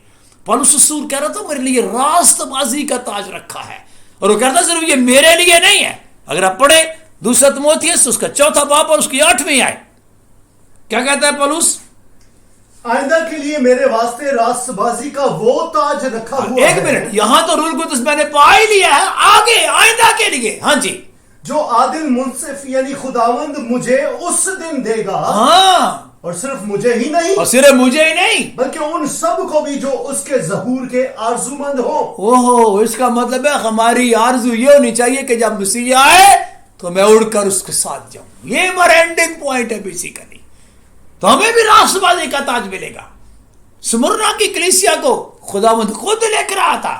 پولس رسول کہہ رہا تھا میرے لیے راست بازی کا تاج رکھا ہے، اور وہ کہتا صرف یہ میرے لیے نہیں ہے. اگر آپ پڑھیں دوسرا تیموتھیوس اس کا 4 باب اور اس کی 8ویں آیت، کیا کہتا ہے پولس؟ آئندہ کے لیے میرے واسطے راست بازی کا وہ تاج رکھا ہوا ہے. ایک منٹ، یہاں تو روح القدس میں نے پا ہی لیا ہے، آگے آئندہ کے لیے. ہاں جی، جو عادل منصف یعنی خداوند مجھے اس دن دے گا. ہاں، اور صرف مجھے ہی نہیں، اور صرف مجھے ہی نہیں بلکہ ان سب کو بھی جو اس کے ظہور کے آرزومند ہوں. اوہو، اس کا مطلب ہے ہماری آرزو یہ ہونی چاہیے کہ جب مسیح آئے تو میں اڑ کر اس کے ساتھ جاؤں. یہ ہمارا اینڈنگ پوائنٹ ہے بیسیکلی. تو ہمیں بھی راست بازی کا تاج ملے گا. سمرنا کی کلیسیا کو خداوند خود لکھ رہا تھا.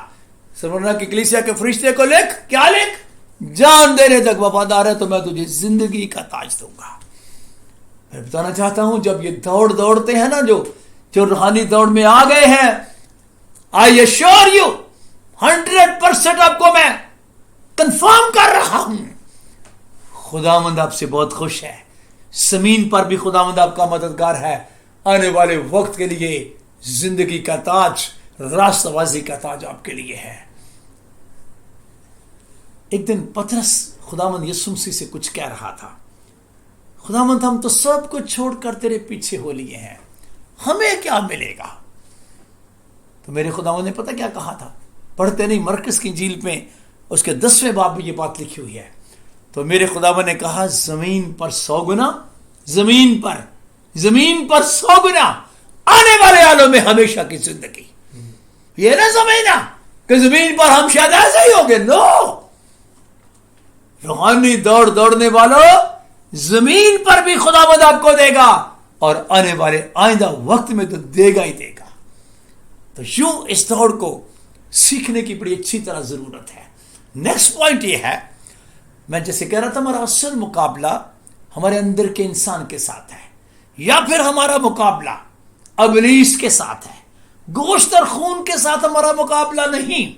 سمرنا کی کلیسیا کے فرشتے کو کیا لکھ؟ جان دینے تک وفادار ہے تو میں تجھے زندگی کا تاج دوں گا. میں بتانا چاہتا ہوں جب یہ دوڑتے ہیں نا، جو روحانی دوڑ میں آ گئے ہیں، آئی ایشور یو 100% آپ کو میں کنفرم کر رہا ہوں خداوند آپ سے بہت خوش ہے. زمین پر بھی خداوند آپ کا مددگار ہے. آنے والے وقت کے لیے زندگی کا تاج، راستہ بازی کا تاج آپ کے لیے ہے. ایک دن پطرس خداوند یسوع مسیح سے کچھ کہہ رہا تھا، خداوند ہم تو سب کچھ چھوڑ کر تیرے پیچھے ہو لیے ہیں، ہمیں کیا ملے گا؟ تو میرے خداوند نے پتہ کیا کہا تھا؟ پڑھتے نہیں مرکز کی انجیل میں اس کے 10ویں باب میں یہ بات لکھی ہوئی ہے. تو میرے خداوند نے کہا زمین پر 100 گنا، زمین پر 100 گنا آنے والے عالم میں ہمیشہ کی زندگی. یہ نہ سمجھنا کہ زمین پر ہم شاید ایسے ہی ہوگے. نو، روحانی دوڑنے والوں زمین پر بھی خداوند آپ کو دے گا، اور آنے والے آئندہ وقت میں تو دے گا ہی دے گا. تو یوں اس دوڑ کو سیکھنے کی بڑی اچھی طرح ضرورت ہے. نیکسٹ پوائنٹ یہ ہے، میں جیسے کہہ رہا تھا ہمارا اصل مقابلہ ہمارے اندر کے انسان کے ساتھ ہے، یا پھر ہمارا مقابلہ ابلیس کے ساتھ ہے، گوشت اور خون کے ساتھ ہمارا مقابلہ نہیں۔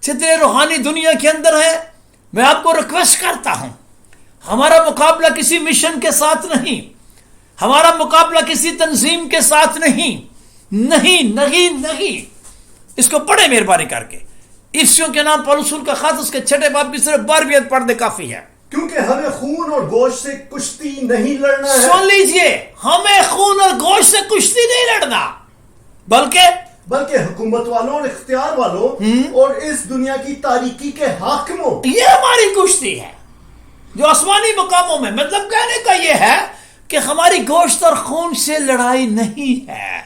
جتنے روحانی دنیا کے اندر ہے، میں آپ کو ریکویسٹ کرتا ہوں، ہمارا مقابلہ کسی مشن کے ساتھ نہیں، ہمارا مقابلہ کسی تنظیم کے ساتھ نہیں، نہیں نہیں نہیں۔ اس کو پڑھے مہربانی کر کے، افسیوں کے نام پولس رسول کا خط اس کے 6 باب کی صرف 12ویں آیت پڑھ دے کافی ہے۔ کیونکہ ہمیں خون اور گوشت سے کشتی نہیں لڑنا ہے، سن لیجئے، ہمیں خون اور گوشت سے کشتی نہیں لڑنا، بلکہ حکومت والوں اور اختیار والوں اور اس دنیا کی تاریکی کے حاکموں، یہ ہماری کشتی ہے جو آسمانی مقاموں میں۔ مطلب کہنے کا یہ ہے کہ ہماری گوشت اور خون سے لڑائی نہیں ہے،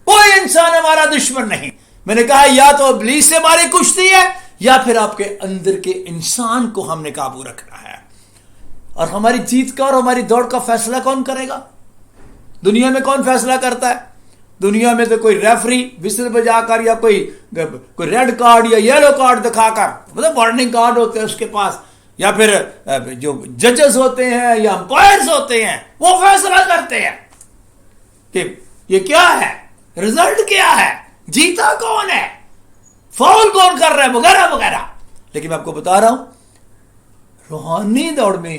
کوئی انسان ہمارا دشمن نہیں۔ میں نے کہا یا تو ابلیس سے ہماری کشتی ہے یا پھر آپ کے اندر کے انسان کو ہم نے قابو رکھنا ہے۔ اور ہماری جیت کا اور ہماری دوڑ کا فیصلہ کون کرے گا؟ دنیا میں کون فیصلہ کرتا ہے؟ دنیا میں تو کوئی ریفری وسل بجا کر یا کوئی ریڈ کارڈ یا یلو کارڈ دکھا کر، مطلب وارننگ کارڈ ہوتے ہیں اس کے پاس، یا پھر جو ججز ہوتے ہیں یا امپائرز ہوتے ہیں وہ فیصلہ کرتے ہیں کہ یہ کیا ہے، رزلٹ کیا ہے، جیتا کون ہے، فاؤل کون کر رہا ہے، وغیرہ وغیرہ۔ لیکن میں آپ کو بتا رہا ہوں، روحانی دوڑ میں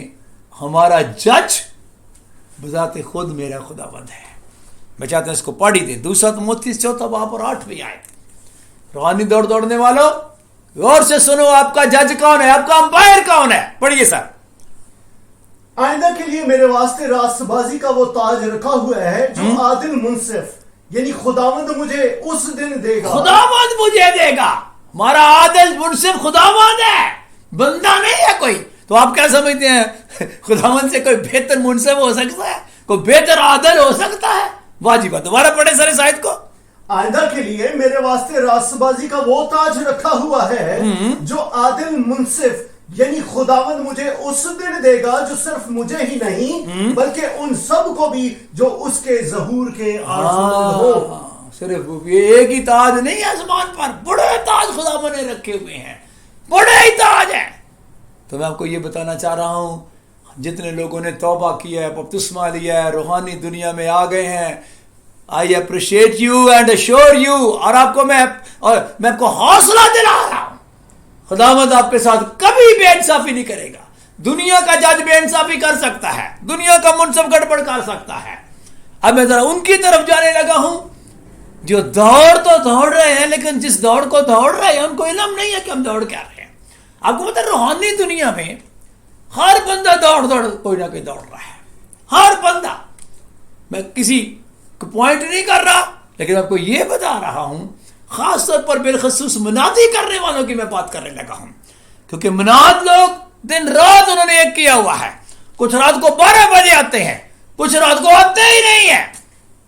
ہمارا جج بذات خود میرا خداوند ہے۔ میں چاہتا ہوں اس کو پڑھ ہی دیں، 2 تیموتھی 4 باب اور 8ویں آیت۔ روحانی دوڑ دوڑنے والوں غور سے سنو، آپ کا جج کون ہے، آپ کا امپائر کون ہے؟ پڑھیے سر۔ آئندہ کے لیے میرے واسطے راست بازی کا وہ تاج رکھا ہوا ہے جو عادل منصف یعنی خداوند مجھے اس دن دے گا۔ خداوند مجھے دے گا، ہمارا عادل منصف خداوند ہے، بندہ نہیں ہے کوئی۔ تو آپ کیا سمجھتے ہیں خداوند سے کوئی بہتر منصف ہو سکتا ہے، کوئی بہتر عادل ہو سکتا ہے؟ واجب ہے، دوبارہ پڑھے سر اس آیت کو۔ آئندہ کے لیے میرے واسطے راست بازی کا وہ تاج رکھا ہوا ہے جو عادل منصف یعنی خداوند مجھے اس دن دے گا، جو صرف مجھے ہی نہیں بلکہ ان سب کو بھی جو اس کے ظہور کے آرزومند ہو۔ صرف یہ ایک ہی تاج نہیں ہے آسمان پر، بڑے تاج خداوند نے رکھے ہوئے ہیں، بڑے ہی تاج ہیں۔ تو میں آپ کو یہ بتانا چاہ رہا ہوں، جتنے لوگوں نے توبہ کیا ہے، بپتسمہ لیا ہے، روحانی دنیا میں آ گئے ہیں، I appreciate you and assure you، اور آپ کو میں آپ کو حوصلہ دلا رہا ہوں، خداوند آپ کے ساتھ کبھی بے انصافی نہیں کرے گا۔ دنیا کا جج بے انصافی کر سکتا ہے، دنیا کا منصف گڑبڑ کر سکتا ہے۔ اب میں ذرا ان کی طرف جانے لگا ہوں جو دوڑ تو دوڑ رہے ہیں، لیکن جس دوڑ کو دوڑ رہے ہیں ان کو علم نہیں ہے کہ ہم دوڑ کیا رہے ہیں۔ آپ کو پتہ ہے روحانی دنیا میں ہر بندہ دوڑ کوئی نہ کوئی دوڑ رہا ہے، ہر بندہ۔ میں کسی کو پوائنٹ نہیں کر رہا، لیکن آپ کو یہ بتا رہا ہوں، خاص طور پر بالخصوص منادی کرنے والوں کی میں بات کرنے لگا ہوں، کیونکہ مناد لوگ دن رات انہوں نے ایک کیا ہوا ہے۔ کچھ رات کو 12 بجے آتے ہیں، کچھ رات کو آتے ہی نہیں ہیں،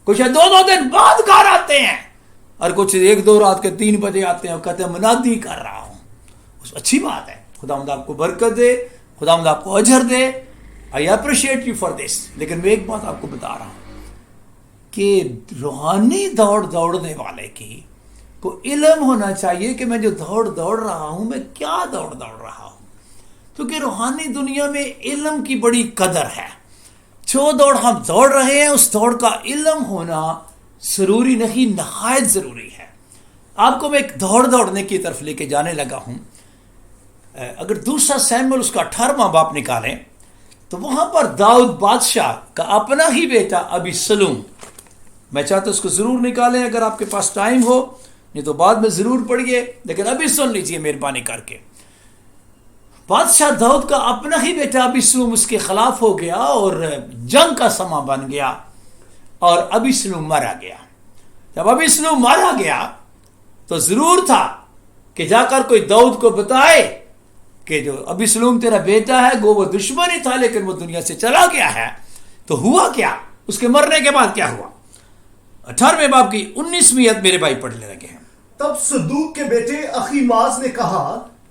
کچھ 2 دن بعد گھر آتے ہیں، اور کچھ 1-2 رات کے 3 بجے آتے ہیں اور کہتے ہیں منادی کر رہا ہوں۔ اچھی بات ہے، خداوند آپ کو برکت دے، خداوند آپ کو اجر دے، I appreciate you for this۔ لیکن میں ایک بات آپ کو بتا رہا ہوں کہ روحانی دوڑنے والے کی کو علم ہونا چاہیے کہ میں جو دوڑ رہا ہوں میں کیا دوڑ رہا ہوں، کیونکہ روحانی دنیا میں علم کی بڑی قدر ہے۔ جو دوڑ ہم دوڑ رہے ہیں اس دوڑ کا علم ہونا ضروری نہیں، نہایت ضروری ہے۔ آپ کو میں ایک دوڑنے کی طرف لے کے جانے لگا ہوں۔ اگر 2 سیموئیل اس کا 18واں باب نکالیں تو وہاں پر داؤد بادشاہ کا اپنا ہی بیٹا ابیسلوم، میں چاہتا ہوں اس کو ضرور نکالیں اگر آپ کے پاس ٹائم ہو، نہیں تو بعد میں ضرور پڑھیے، لیکن ابھی سن لیجئے مہربانی کر کے۔ بادشاہ داؤد کا اپنا ہی بیٹا ابیسلوم اس کے خلاف ہو گیا اور جنگ کا سما بن گیا اور ابیسلوم مارا گیا۔ جب ابیسلوم مارا گیا تو ضرور تھا کہ جا کر کوئی داؤد کو بتائے کہ جو ابیسلوم تیرا بیٹا ہے گو وہ دشمن ہی تھا لیکن وہ دنیا سے چلا گیا ہے۔ تو ہوا کیا؟ اس کے مرنے کے بعد کیا ہوا؟ 18ویں باب کی 19ویں آیت میرے بھائی پڑھنے لگے ہیں۔ تب صدوق کے بیٹے اخیماز نے کہا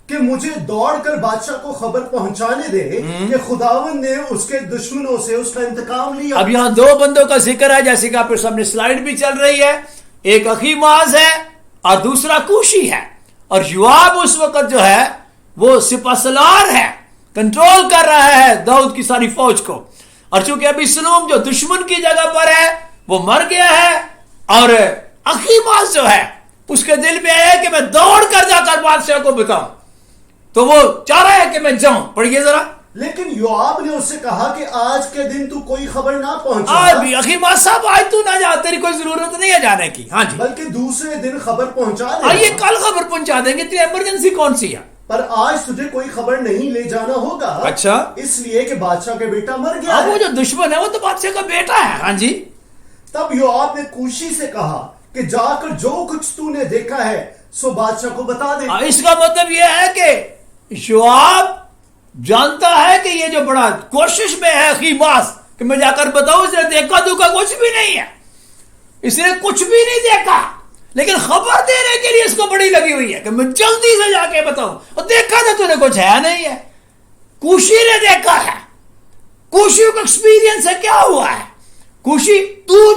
کہ مجھے دوڑ کر بادشاہ کو خبر پہنچانے دے کہ خداوند نے اس کے دشمنوں سے اس کا انتقام لیا۔ اب یہاں 2 بندوں کا ذکر ہے، جیسے کہ آپ کے سامنے سلائیڈ بھی چل رہی ہے، ایک اخیماز ہے اور دوسرا کوشی ہے، اور یوآب اس وقت جو ہے وہ سپہ سالار ہے، کنٹرول کر رہا ہے داؤد کی ساری فوج کو، اور چونکہ ابیسلوم جو دشمن کی جگہ پر ہے وہ مر گیا ہے، اور اخیماس جو ہے اس کے دل میں ہے کہ میں دوڑ کر جا کر بادشاہ کو بتاؤں، تو وہ چاہ رہا ہے کہ میں جاؤں. پڑھیے ذرا. لیکن یوآب نے اس سے کہا کہ آج کے دن تو کوئی خبر نہ پہنچا، آج بھی اخیماس صاحب آج تو نہ جا، تیری کوئی ضرورت نہیں ہے جانے کی. ہاں جی، بلکہ دوسرے دن خبر پہنچا آئیے دے، کل خبر پہنچا دیں گے، اتنی ایمرجنسی کون سی ہے؟ پر آج تجھے کوئی خبر نہیں لے جانا ہوگا. اچھا. اس لیے کہ بادشاہ کا بیٹا مر گیا اب وہ ہے. جو دشمن ہے وہ تو بادشاہ کا بیٹا ہے. ہاں جی. تب یوآب نے کوشی سے کہا کہ جا کر جو کچھ تو نے دیکھا ہے سو بادشاہ کو بتا دے. اس کا مطلب یہ ہے کہ یوآب جانتا ہے کہ یہ جو بڑا کوشش میں ہے اخیماس کہ میں جا کر بتاؤں، اس نے دیکھا دکھا کچھ بھی نہیں ہے، اس نے کچھ بھی نہیں دیکھا، لیکن خبر دینے کے لیے اس کو بڑی لگی ہوئی ہے کہ میں جلدی سے جا کے بتاؤں. اور دیکھا تو نے کچھ ہے نہیں ہے. کوشی نے دیکھا ہے، کوشی کا ایکسپیرینس ہے، کیا ہوا ہے. کوشی تو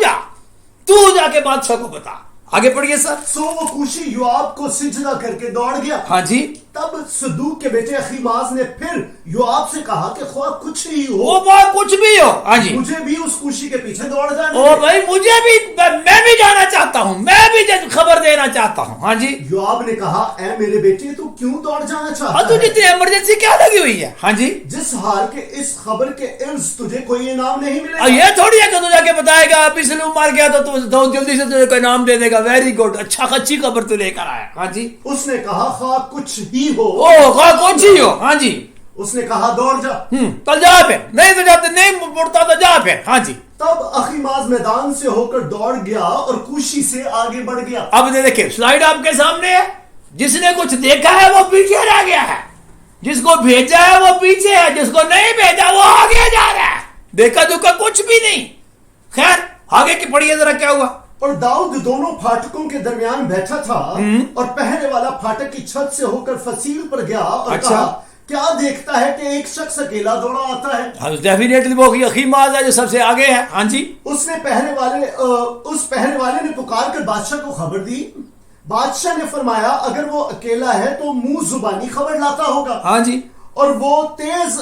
جا کے بادشاہ کو بتا. آگے پڑھیے سر. سو وہ کوشی یوآب کو سجدہ کر کے دوڑ گیا. ہاں جی. تب صدوق کے بیٹے اخیماس نے پھر یوآب سے کہا کہ خواہ کچھ ہی ہو، وہ بات کچھ بھی ہو. ہاں جی. مجھے بھی اس کوشی کے پیچھے دوڑ جانے او دے. بھائی مجھے بھی، میں بھی جانا چاہتا ہوں، میں بھی خبر دینا چاہتا ہوں. ہاں جی. یوآب نے کہا اے میرے بیٹے تو کیوں دوڑ جانا اور چاہتا تجھے ہے؟ اتنی ایمرجنسی کیا لگی ہوئی ہے؟ ہاں جی. جس حال کے اس خبر کے عوض تجھے کوئی انعام نہیں ملے اور گا. یہ تھوڑی ہے کہ تو جا کے بتائے گا ابھی سلوم مار گیا تو جلدی سے تجھے کوئی نام دے دے گا. ویری گڈ، اچھا اچھی خبر تو لے کر آیا. ہاں جی. اس نے کہا خواہ کچھ ہی ہو. او کون سی ہو. ہاں جی. اس نے کہا دوڑ جا. چل جا پھر، نہیں تو جاتے، نہیں مڑتا تو جا پھر. ہاں جی. تب اخیماز میدان سے ہو کر دوڑ گیا اور کوشی سے آگے بڑھ گیا. اب دیکھیں سلائیڈ آپ کے سامنے ہے. جس نے کچھ دیکھا ہے وہ پیچھے رہ گیا ہے، جس کو بھیجا ہے وہ پیچھے ہے، جس کو نہیں بھیجا وہ آگے جا رہا ہے. دیکھا دکھا کچھ بھی نہیں. خیر آگے کی پڑھیے ذرا کیا ہوا. اور داؤد دونوں پھاٹکوں کے درمیان بیٹھا تھا اور پہرے والا پھاٹک کی چھت سے ہو کر فصیل پر گیا اور اچھا. کہا کیا دیکھتا ہے کہ ایک شخص اکیلا دوڑا آتا ہے. ڈیفینیٹلی وہ اخیماس ہے جو سب سے آگے ہے. ہاں جی. اس پہرے والے نے پکار کر بادشاہ کو خبر دی. بادشاہ نے فرمایا اگر وہ اکیلا ہے تو منہ زبانی خبر لاتا ہوگا. ہاں جی. اور وہ تیز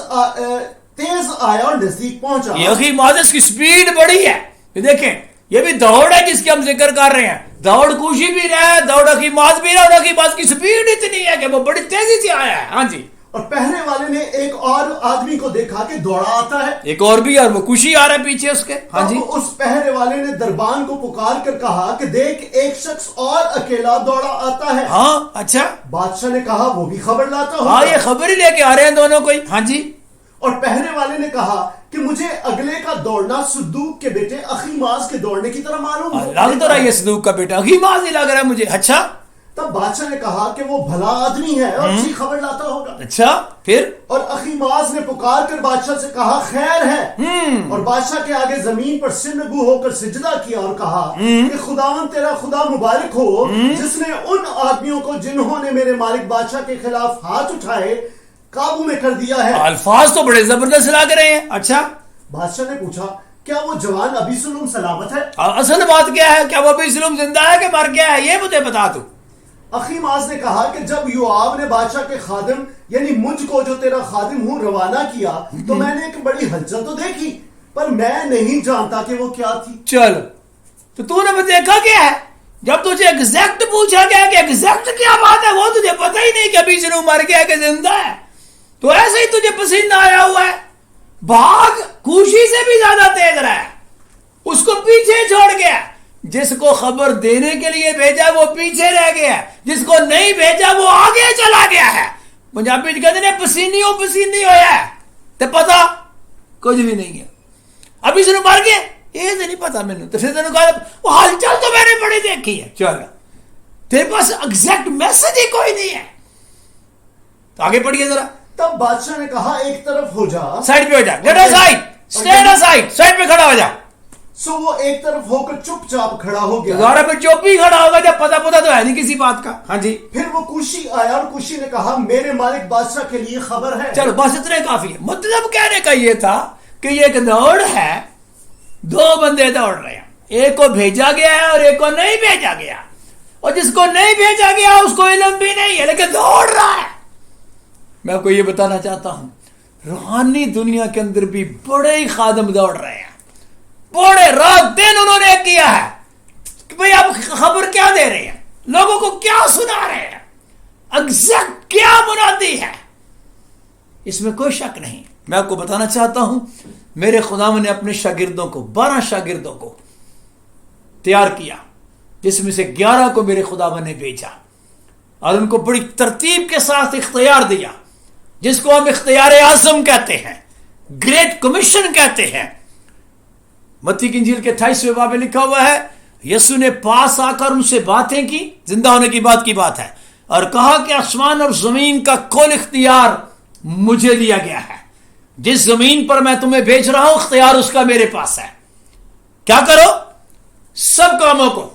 آیا اور نزدیک پہنچا. یہ اخیماس کی سپیڈ بڑی ہے. یہ دیکھیں یہ بھی دوڑ ہے جس کی ہم ذکر کر رہے ہیں. دوڑ کوشی بھی رہا ہے، دوڑ اخیماس بھی رہا، اور اخیماس کی سپیڈ اتنی ہے کہ وہ بڑی تیزی سے آیا ہے. ہاں جی. اور پہرے والے نے ایک اور آدمی کو دیکھا کہ دوڑا آتا ہے. ایک اور بھی، اور وہ کوشی آ رہا ہے پیچھے اس کے. ہاں جی. تب اس پہرے والے نے دربان کو پکار کر کہا کہ دیکھ ایک شخص اور اکیلا دوڑا آتا ہے. ہاں اچھا. بادشاہ نے کہا وہ بھی خبر لاتا ہاں ہوگا. یہ خبر ہی لے کے آ رہے ہیں دونوں کوئی. ہاں جی. اور پہرے والے نے کہا کہ مجھے اگلے کا دوڑنا صدوق کے بیٹے اخیماس کے دوڑنے کی طرح معلوم لگ تو رہا ہے یہ صدوق کا بیٹا، اخیماس ہی لگ رہا ہے مجھے. اچھا. تب بادشاہ نے کہا کہ وہ بھلا آدمی ہے اور اچھی خبر لاتا ہوگا. اچھا. پھر اور اخیماس نے پکار کر بادشاہ سے کہا خیر ہے. اور بادشاہ کے آگے زمین پر سر نگو ہو کر سجدہ کیا اور کہا کہ خداوند تیرا خدا مبارک ہو جس نے ان آدمیوں کو جنہوں نے میرے مالک بادشاہ کے خلاف ہاتھ اٹھائے قابو میں کر دیا ہے. الفاظ تو بڑے زبردست لگ رہے ہیں. اچھا. بادشاہ نے پوچھا کیا وہ جوان ابھی سلم سلامت ہے؟ اصل بات کیا ہے، کیا وہ ابھی سلم زندہ ہے کہ مر گیا ہے، یہ مجھے بتا تو. اخیماس نے کہا کہ جب یوآب نے بادشاہ کے خادم یعنی مجھ کو جو تیرا خادم ہوں روانہ کیا تو میں نے ایک بڑی ہلچل تو دیکھی پر میں نہیں جانتا کہ وہ کیا تھی. چل تو نے دیکھا کیا ہے؟ جب تجھے ایگزیکٹ پوچھا گیا کہ ایگزیکٹ کیا بات ہے وہ تجھے پتہ ہی نہیں کہ ابھی سنو مر گیا کہ زندہ ہے، تو ایسے ہی تجھے پسینہ آیا ہوا ہے. بھاگ کوشی سے بھی زیادہ تیز رہا ہے، اس کو پیچھے چھوڑ گیا. جس کو خبر دینے کے لیے بھیجا وہ پیچھے رہ گیا، جس کو نہیں بھیجا وہ آگے چلا گیا ہے. پنجابی کہتے ہیں پسینی ہویا ہے تو پتا کچھ بھی نہیں ہے. ابھی سے مر گئے یہ تو نہیں پتا مینوں. تو پھر کہا وہ ہلچل تو میں نے بڑی دیکھی ہے. چل تیرے پاس ایگزیکٹ میسج ہی کوئی نہیں ہے. تو آگے پڑھیے ذرا. تب بادشاہ نے کہا ایک طرف ہو جا، سائڈ پہ ہو جا، get aside, stand aside, side پہ کھڑا ہو جا. سو وہ ایک طرف ہو کر چپ چاپ کھڑا ہو گیا. دوبارہ پہ چپ ہی کھڑا ہوگا جب پتا تو ہے نہیں کسی بات کا. ہاں جی. پھر وہ کوشی آیا اور کوشی نے کہا میرے مالک بادشاہ کے لیے خبر ہے. چلو بس اتنے کافی ہے. مطلب کہنے کا یہ تھا کہ یہ ایک دوڑ ہے، دو بندے دوڑ رہے ہیں، ایک کو بھیجا گیا ہے اور ایک کو نہیں بھیجا گیا، اور جس کو نہیں بھیجا گیا اس کو علم بھی نہیں ہے لیکن دوڑ رہا ہے. میں آپ کو یہ بتانا چاہتا ہوں روحانی دنیا کے اندر بھی بڑے ہی خادم دوڑ رہے ہیں، بڑے رات دن انہوں نے کیا ہے. کہ بھئی آپ خبر کیا دے رہے ہیں, لوگوں کو کیا سنا رہے ہیں, ایگزیکٹ کیا منادی ہے, اس میں کوئی شک نہیں. میں آپ کو بتانا چاہتا ہوں, میرے خداوند نے اپنے شاگردوں کو 12 شاگردوں کو تیار کیا, جس میں سے 11 کو میرے خداوند نے بھیجا اور ان کو بڑی ترتیب کے ساتھ اختیار دیا, جس کو ہم اختیار اعظم کہتے ہیں, گریٹ کمیشن کہتے ہیں. متی کی انجیل کے 28ویں باب میں لکھا ہوا ہے, یسوع نے پاس آ کر ان سے باتیں کی, زندہ ہونے کی بات ہے, اور کہا کہ آسمان اور زمین کا کل اختیار مجھے دیا گیا ہے. جس زمین پر میں تمہیں بھیج رہا ہوں اختیار اس کا میرے پاس ہے. کیا کرو؟ سب قوموں کو,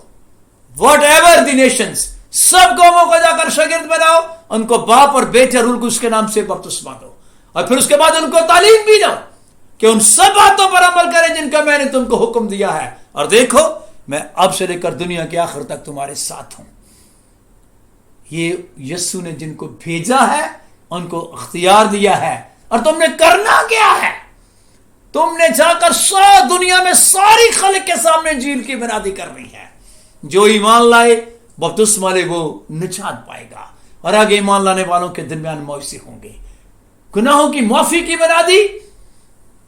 واٹ ایور دی نیشنز, سب قوموں کو جا کر شاگرد بناؤ, ان کو باپ اور بیٹے اور روح القدس کے نام سے بپتسمہ دو, اور پھر اس کے بعد ان کو تعلیم بھی دو کہ ان سب باتوں پر عمل کریں جن کا میں نے تم کو حکم دیا ہے, اور دیکھو میں اب سے لے کر دنیا کے آخر تک تمہارے ساتھ ہوں. یہ یسوع نے جن کو بھیجا ہے ان کو اختیار دیا ہے, اور تم نے کرنا کیا ہے؟ تم نے جا کر دنیا میں ساری خلق کے سامنے انجیل کی بنیادی کرنی ہے. جو ایمان لائے بپتسمہ لے وہ نجات پائے گا, اور آگے ایمان لانے والوں کے درمیان مویسے ہوں گے. گناہوں کی معافی کی بنیادی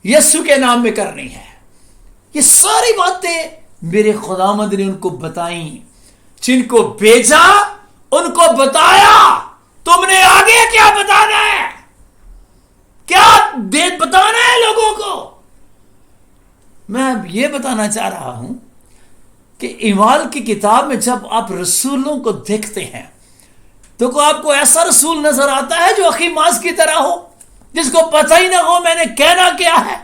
یسوع کے نام میں کرنی ہے. یہ ساری باتیں میرے خداوند نے ان کو بتائیں, جن کو بھیجا ان کو بتایا. تم نے آگے کیا بتانا ہے؟ کیا بتانا ہے لوگوں کو؟ میں یہ بتانا چاہ رہا ہوں کہ اعمال کی کتاب میں جب آپ رسولوں کو دیکھتے ہیں تو آپ کو ایسا رسول نظر آتا ہے جو اخیماس کی طرح ہو, جس کو پتہ ہی نہ ہو میں نے کہنا کیا ہے.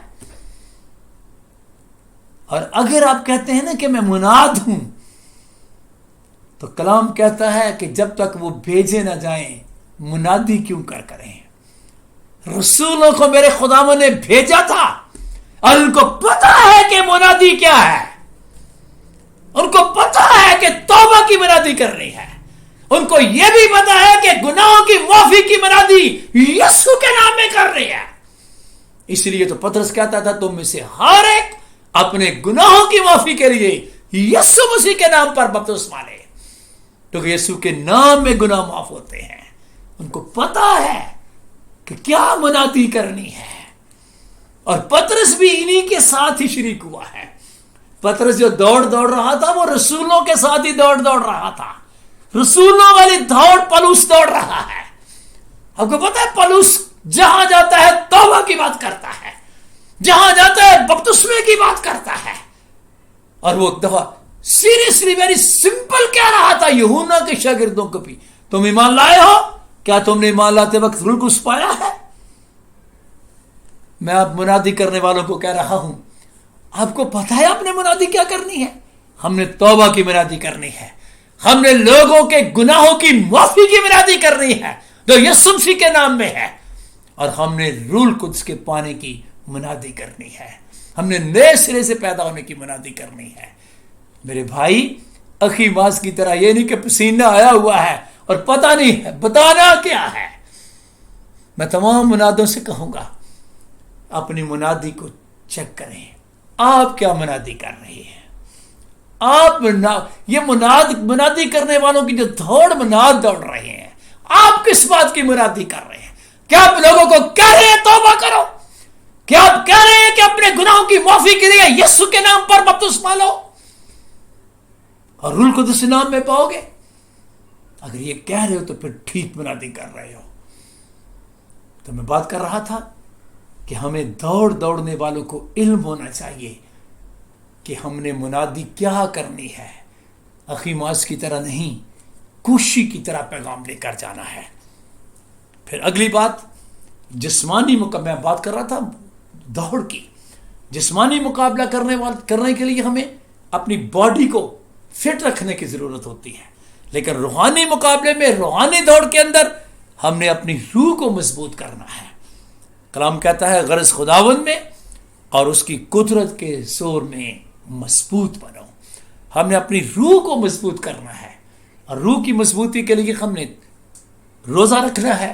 اور اگر آپ کہتے ہیں نا کہ میں مناد ہوں, تو کلام کہتا ہے کہ جب تک وہ بھیجے نہ جائیں منادی کیوں کریں. رسولوں کو میرے خداوند نے بھیجا تھا اور ان کو پتا ہے کہ منادی کیا ہے. ان کو پتا ہے کہ توبہ کی منادی کرنی ہے. ان کو یہ بھی پتا ہے کہ گناہوں کی معافی کی منادی یسوع کے نام میں کرنی ہے. اس لیے تو پترس کہتا تھا تم میں سے ہر ایک اپنے گناہوں کی معافی کے لیے یسوع مسیح کے نام پر بپتسمہ لے, کیونکہ یسوع کے نام میں گناہ معاف ہوتے ہیں. ان کو پتا ہے کہ کیا منادی کرنی ہے, اور پترس بھی انہی کے ساتھ ہی شریک ہوا ہے. پترس جو دوڑ رہا تھا وہ رسولوں کے ساتھ ہی دوڑ رہا تھا. رسولوں والی دوڑ پلوس دوڑ رہا ہے. آپ کو پتا ہے پلوس جہاں جاتا ہے توبہ کی بات کرتا ہے, جہاں جاتا ہے بپتسمے کی بات کرتا ہے. اور وہ دفعہ سیریسلی ویری سمپل کہہ رہا تھا یوحنا کے شاگردوں کو بھی, تم ایمان لائے ہو؟ کیا تم نے ایمان لاتے وقت روح القدس پایا ہے؟ میں اب منادی کرنے والوں کو کہہ رہا ہوں, آپ کو پتا ہے آپ نے منادی کیا کرنی ہے؟ ہم نے توبہ کی منادی کرنی ہے. ہم نے لوگوں کے گناہوں کی معافی کی منادی کرنی ہے جو یسوع مسیح کے نام میں ہے, اور ہم نے روح القدس کے پانے کی منادی کرنی ہے. ہم نے نئے سرے سے پیدا ہونے کی منادی کرنی ہے. میرے بھائی, اخیماس کی طرح یہ نہیں کہ پسینہ آیا ہوا ہے اور پتہ نہیں ہے بتانا کیا ہے. میں تمام منادوں سے کہوں گا اپنی منادی کو چیک کریں. آپ کیا منادی کر رہے ہیں؟ آپ یہ منادی کرنے والوں کی جو مناد دوڑ رہے ہیں, آپ کس بات کی منادی کر رہے ہیں؟ کیا آپ لوگوں کو کہہ رہے ہیں توبہ کرو؟ کیا آپ کہہ رہے ہیں کہ اپنے گناہوں کی معافی کے لیے یسوع کے نام پر بپتسمہ لو اور روح القدس کے نام میں پاؤ گے؟ اگر یہ کہہ رہے ہو تو پھر ٹھیک منادی کر رہے ہو. تو میں بات کر رہا تھا کہ ہمیں دوڑنے والوں کو علم ہونا چاہیے کہ ہم نے منادی کیا کرنی ہے. اخیماس کی طرح نہیں, کوشی کی طرح پیغام لے کر جانا ہے. پھر اگلی بات جسمانی مقابلہ, میں بات کر رہا تھا دوڑ کی. جسمانی مقابلہ کرنے کے لیے ہمیں اپنی باڈی کو فٹ رکھنے کی ضرورت ہوتی ہے, لیکن روحانی مقابلے میں, روحانی دوڑ کے اندر ہم نے اپنی روح کو مضبوط کرنا ہے. کلام کہتا ہے غرض خداوند میں اور اس کی قدرت کے زور میں مضبوط بنو. ہم نے اپنی روح کو مضبوط کرنا ہے, اور روح کی مضبوطی کے لیے ہم نے روزہ رکھنا ہے.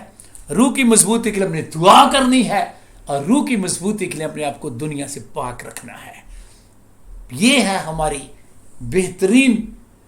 روح کی مضبوطی کے لیے ہم نے دعا کرنی ہے, اور روح کی مضبوطی کے لیے اپنے آپ کو دنیا سے پاک رکھنا ہے. یہ ہے ہماری بہترین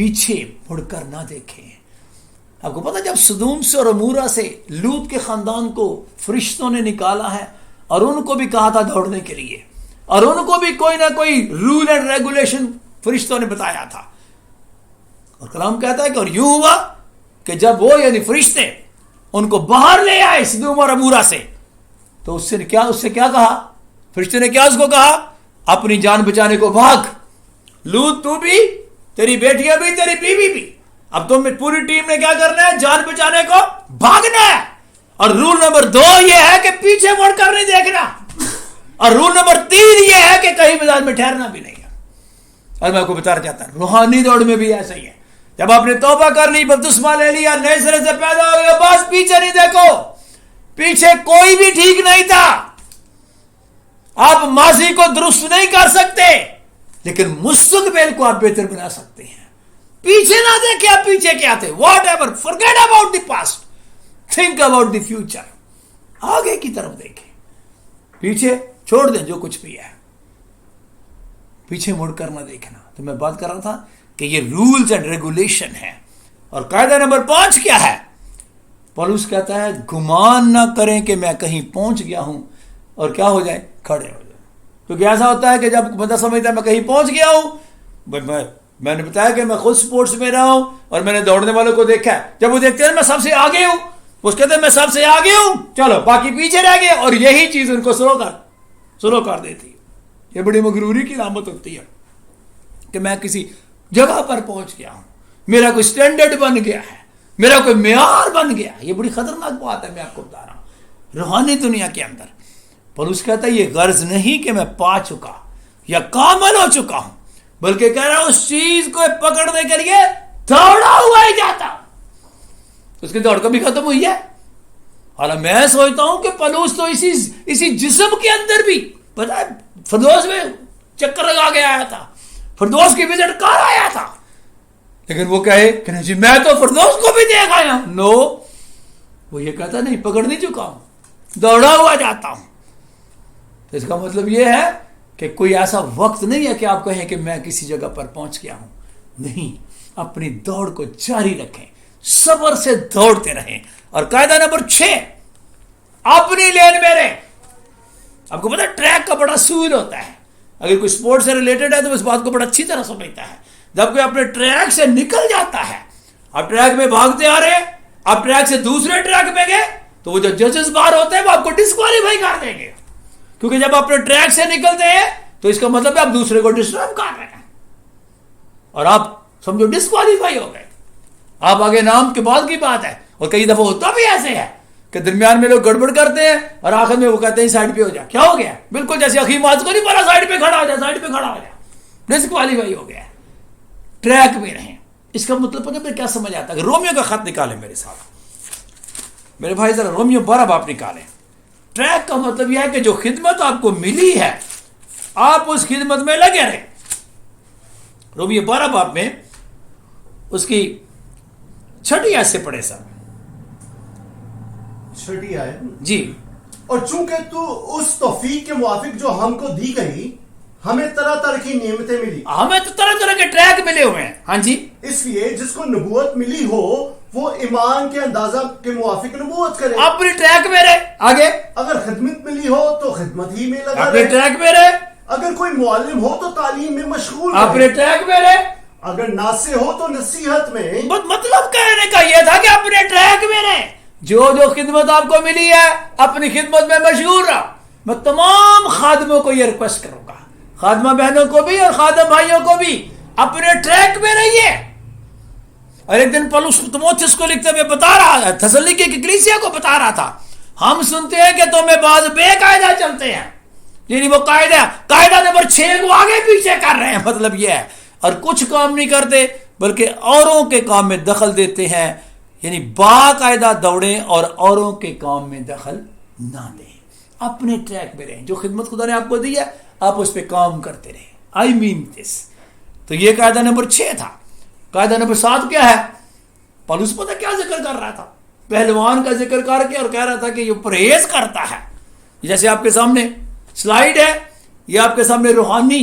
پیچھے مڑ کر نہ دیکھیں. آپ کو پتا جب سدوم سے اور عمورہ سے لوط کے خاندان کو فرشتوں نے نکالا ہے اور ان کو بھی کہا تھا دوڑنے کے لیے, اور ان کو بھی کوئی نہ کوئی رول اینڈ ریگولیشن فرشتوں نے بتایا تھا, اور کلام کہتا ہے کہ اور یوں ہوا کہ جب وہ یعنی فرشتے ان کو باہر لے آئے سدوم اور عمورہ سے, تو اس سے کیا کہا, فرشتے نے کیا اس کو کہا, اپنی جان بچانے کو بھاگ, لوط تو بھی, تیری بیٹیاں بھی, تیری بیوی بھی, اب تم پوری ٹیم نے کیا کرنا ہے, جان بچانے کو بھاگنا ہے. اور رول نمبر 2 یہ ہے کہ پیچھے مڑ کر نہیں دیکھنا, اور رول نمبر 3 یہ ہے کہ کہیں میدان میں ٹھہرنا بھی نہیں ہے. اور میں آپ کو بتانا چاہتا ہوں روحانی دوڑ میں بھی ایسا ہی ہے. جب آپ نے توبہ کر لی, بپتسمہ لے لیا, نئے سرے سے پیدا ہو گیا, بس پیچھے نہیں دیکھو. پیچھے کوئی بھی ٹھیک نہیں تھا. آپ ماضی کو درست نہیں کر سکتے, لیکن مستقبل کو آپ بہتر بنا سکتے ہیں. پیچھے نہ دیکھیں آپ پیچھے کیا تھے, what ever, forget about the past, think about the future. آگے کی طرف دیکھیں, پیچھے چھوڑ دیں جو کچھ بھی ہے, پیچھے مڑ کر نہ دیکھنا. تو میں بات کر رہا تھا کہ یہ رولز اینڈ ریگولیشن ہے. اور قاعدہ نمبر 5 کیا ہے, پولس کہتا ہے گمان نہ کریں کہ میں کہیں پہنچ گیا ہوں اور کیا ہو جائے, کھڑے ہو جائے. کیونکہ ایسا ہوتا ہے کہ جب بندہ سمجھتا ہے میں کہیں پہنچ گیا ہوں, میں نے بتایا کہ میں خود سپورٹس میں رہا ہوں اور میں نے دوڑنے والوں کو دیکھا ہے, جب وہ دیکھتے ہیں میں سب سے آگے ہوں, وہ کہتے ہیں میں سب سے آگے ہوں, چلو باقی پیچھے رہ گئے, اور یہی چیز ان کو سلو کر دیتی ہے. یہ بڑی مغروری کی علامت ہوتی ہے کہ میں کسی جگہ پر پہنچ گیا ہوں, میرا کوئی سٹینڈرڈ بن گیا ہے, میرا کوئی معیار بن گیا. یہ بڑی خطرناک بات ہے, میں آپ کو بتا رہا ہوں. روحانی دنیا کے اندر پولس کہتا ہے یہ غرض نہیں کہ میں پا چکا یا کامل ہو چکا ہوں, بلکہ کہہ رہا ہوں اس چیز کو پکڑنے کے لیے دوڑا ہوا ہی جاتا ہوں. اس کی دوڑ کبھی ختم ہوئی ہے؟ حالانکہ میں سوچتا ہوں کہ پولس تو اسی جسم کے اندر بھی پتہ ہے فردوس میں چکر لگا کے آیا تھا, فردوس کی وزٹ کر آیا تھا, لیکن وہ کہے کہ نہیں جی میں تو فردوس کو بھی دیکھ آیا ہوں. نو, وہ یہ کہتا نہیں پکڑ نہیں چکا ہوں, دوڑا ہوا جاتا ہوں. تو اس کا مطلب یہ ہے کہ کوئی ایسا وقت نہیں ہے کہ آپ کہیں کہ میں کسی جگہ پر پہنچ گیا ہوں. نہیں, اپنی دوڑ کو جاری رکھیں, صبر سے دوڑتے رہیں. اور قاعدہ نمبر 6, اپنی لین میں رہیں. آپ کو پتا ٹریک کا بڑا اصول ہوتا ہے, اگر کوئی سپورٹ سے ریلیٹڈ ہے تو اس بات کو بڑا اچھی طرح سمجھتا ہے. جب کوئی اپنے ٹریک سے نکل جاتا ہے, آپ ٹریک میں بھاگتے آ رہے ہیں, آپ ٹریک سے دوسرے ٹریک پہ گئے, تو وہ جو ججز باہر ہوتے ہیں وہ آپ کو ڈسکوالیفائی کر دیں گے, کیونکہ جب آپ اپنے ٹریک سے نکلتے ہیں تو اس کا مطلب ہے آپ دوسرے کو ڈسٹرب کر رہے ہیں, اور آپ سمجھو ڈسکوالیفائی ہو گئے. آپ آگے نام کے بعد کی بات ہے. اور کئی دفعہ ہوتا بھی ایسے ہے کہ درمیان میں لوگ گڑبڑ کرتے ہیں اور آخر میں وہ کہتے ہیں سائڈ پہ ہو جا. کیا ہو گیا؟ بالکل جیسے اخیم آج کو نہیں پڑا, سائڈ پہ کھڑا ہو جا, سائڈ پہ کھڑا ہو جا, ڈسکوالیفائی ہو گیا. ٹریک میں رہیں. اس کا مطلب پتہ ہے کیا سمجھ آتا ہے؟ کہ رومیو کا خط نکالیں میرے ساتھ, میرے بھائی ذرا رومیو 12 باب نکالیں. ٹریک کا مطلب یہ ہے کہ جو خدمت آپ کو ملی ہے آپ اس خدمت میں لگے رہیں. رومیو 12 باب میں اس کی 6 آیت سے پڑھے سر. 6 آیت جی. اور چونکہ تو اس توفیق کے موافق جو ہم کو دی گئی, ہمیں طرح طرح کی نعمتیں ملی. ہمیں تو طرح طرح کے ٹریک ملے ہوئے ہیں. ہاں جی. اس لیے جس کو نبوت ملی ہو وہ ایمان کے اندازہ کے موافق نبوت کرے. اپنی ٹریک میں رہے. آگے اگر خدمت ملی ہو تو خدمت ہی میں لگا اپنے رہے. ٹریک میں رہے. اگر کوئی معلم ہو تو تعلیم میں مشغول اپنے رہے. ٹریک میں رہے. اگر ناصح ہو تو نصیحت میں. مطلب کہنے کا یہ تھا کہ اپنے ٹریک میں رہے. جو خدمت آپ کو ملی ہے اپنی خدمت میں مشغول رہا. میں تمام خادموں کو یہ ریکویسٹ کروں گا, خادمہ بہنوں کو بھی اور خادم بھائیوں کو بھی, اپنے ٹریک میں رہیے. اور ایک دن پولس تیموتھیوس کو لکھتے ہوئے بتا رہا ہے, تسلونیکے کی کلیسیا کو بتا رہا تھا, ہم سنتے ہیں کہ تمہیں بعض بے قاعدہ چلتے ہیں. یعنی وہ قاعدہ نمبر 6 کو آگے پیچھے کر رہے ہیں. مطلب یہ ہے, اور کچھ کام نہیں کرتے بلکہ اوروں کے کام میں دخل دیتے ہیں. یعنی باقاعدہ دوڑیں اور اوروں کے کام میں دخل نہ دیں. اپنے ٹریک میں رہیں. جو خدمت خدا نے آپ کو دی ہے آپ اس پہ کام کرتے رہیں. آئی مین دس. تو یہ قاعدہ نمبر 6 تھا. قاعدہ نمبر 7 کیا ہے؟ پولس پتہ کیا ذکر کر رہا تھا؟ پہلوان کا ذکر کر کے, اور کہہ رہا تھا کہ یہ پرہیز کرتا ہے. جیسے آپ کے سامنے سلائیڈ ہے, یہ آپ کے سامنے روحانی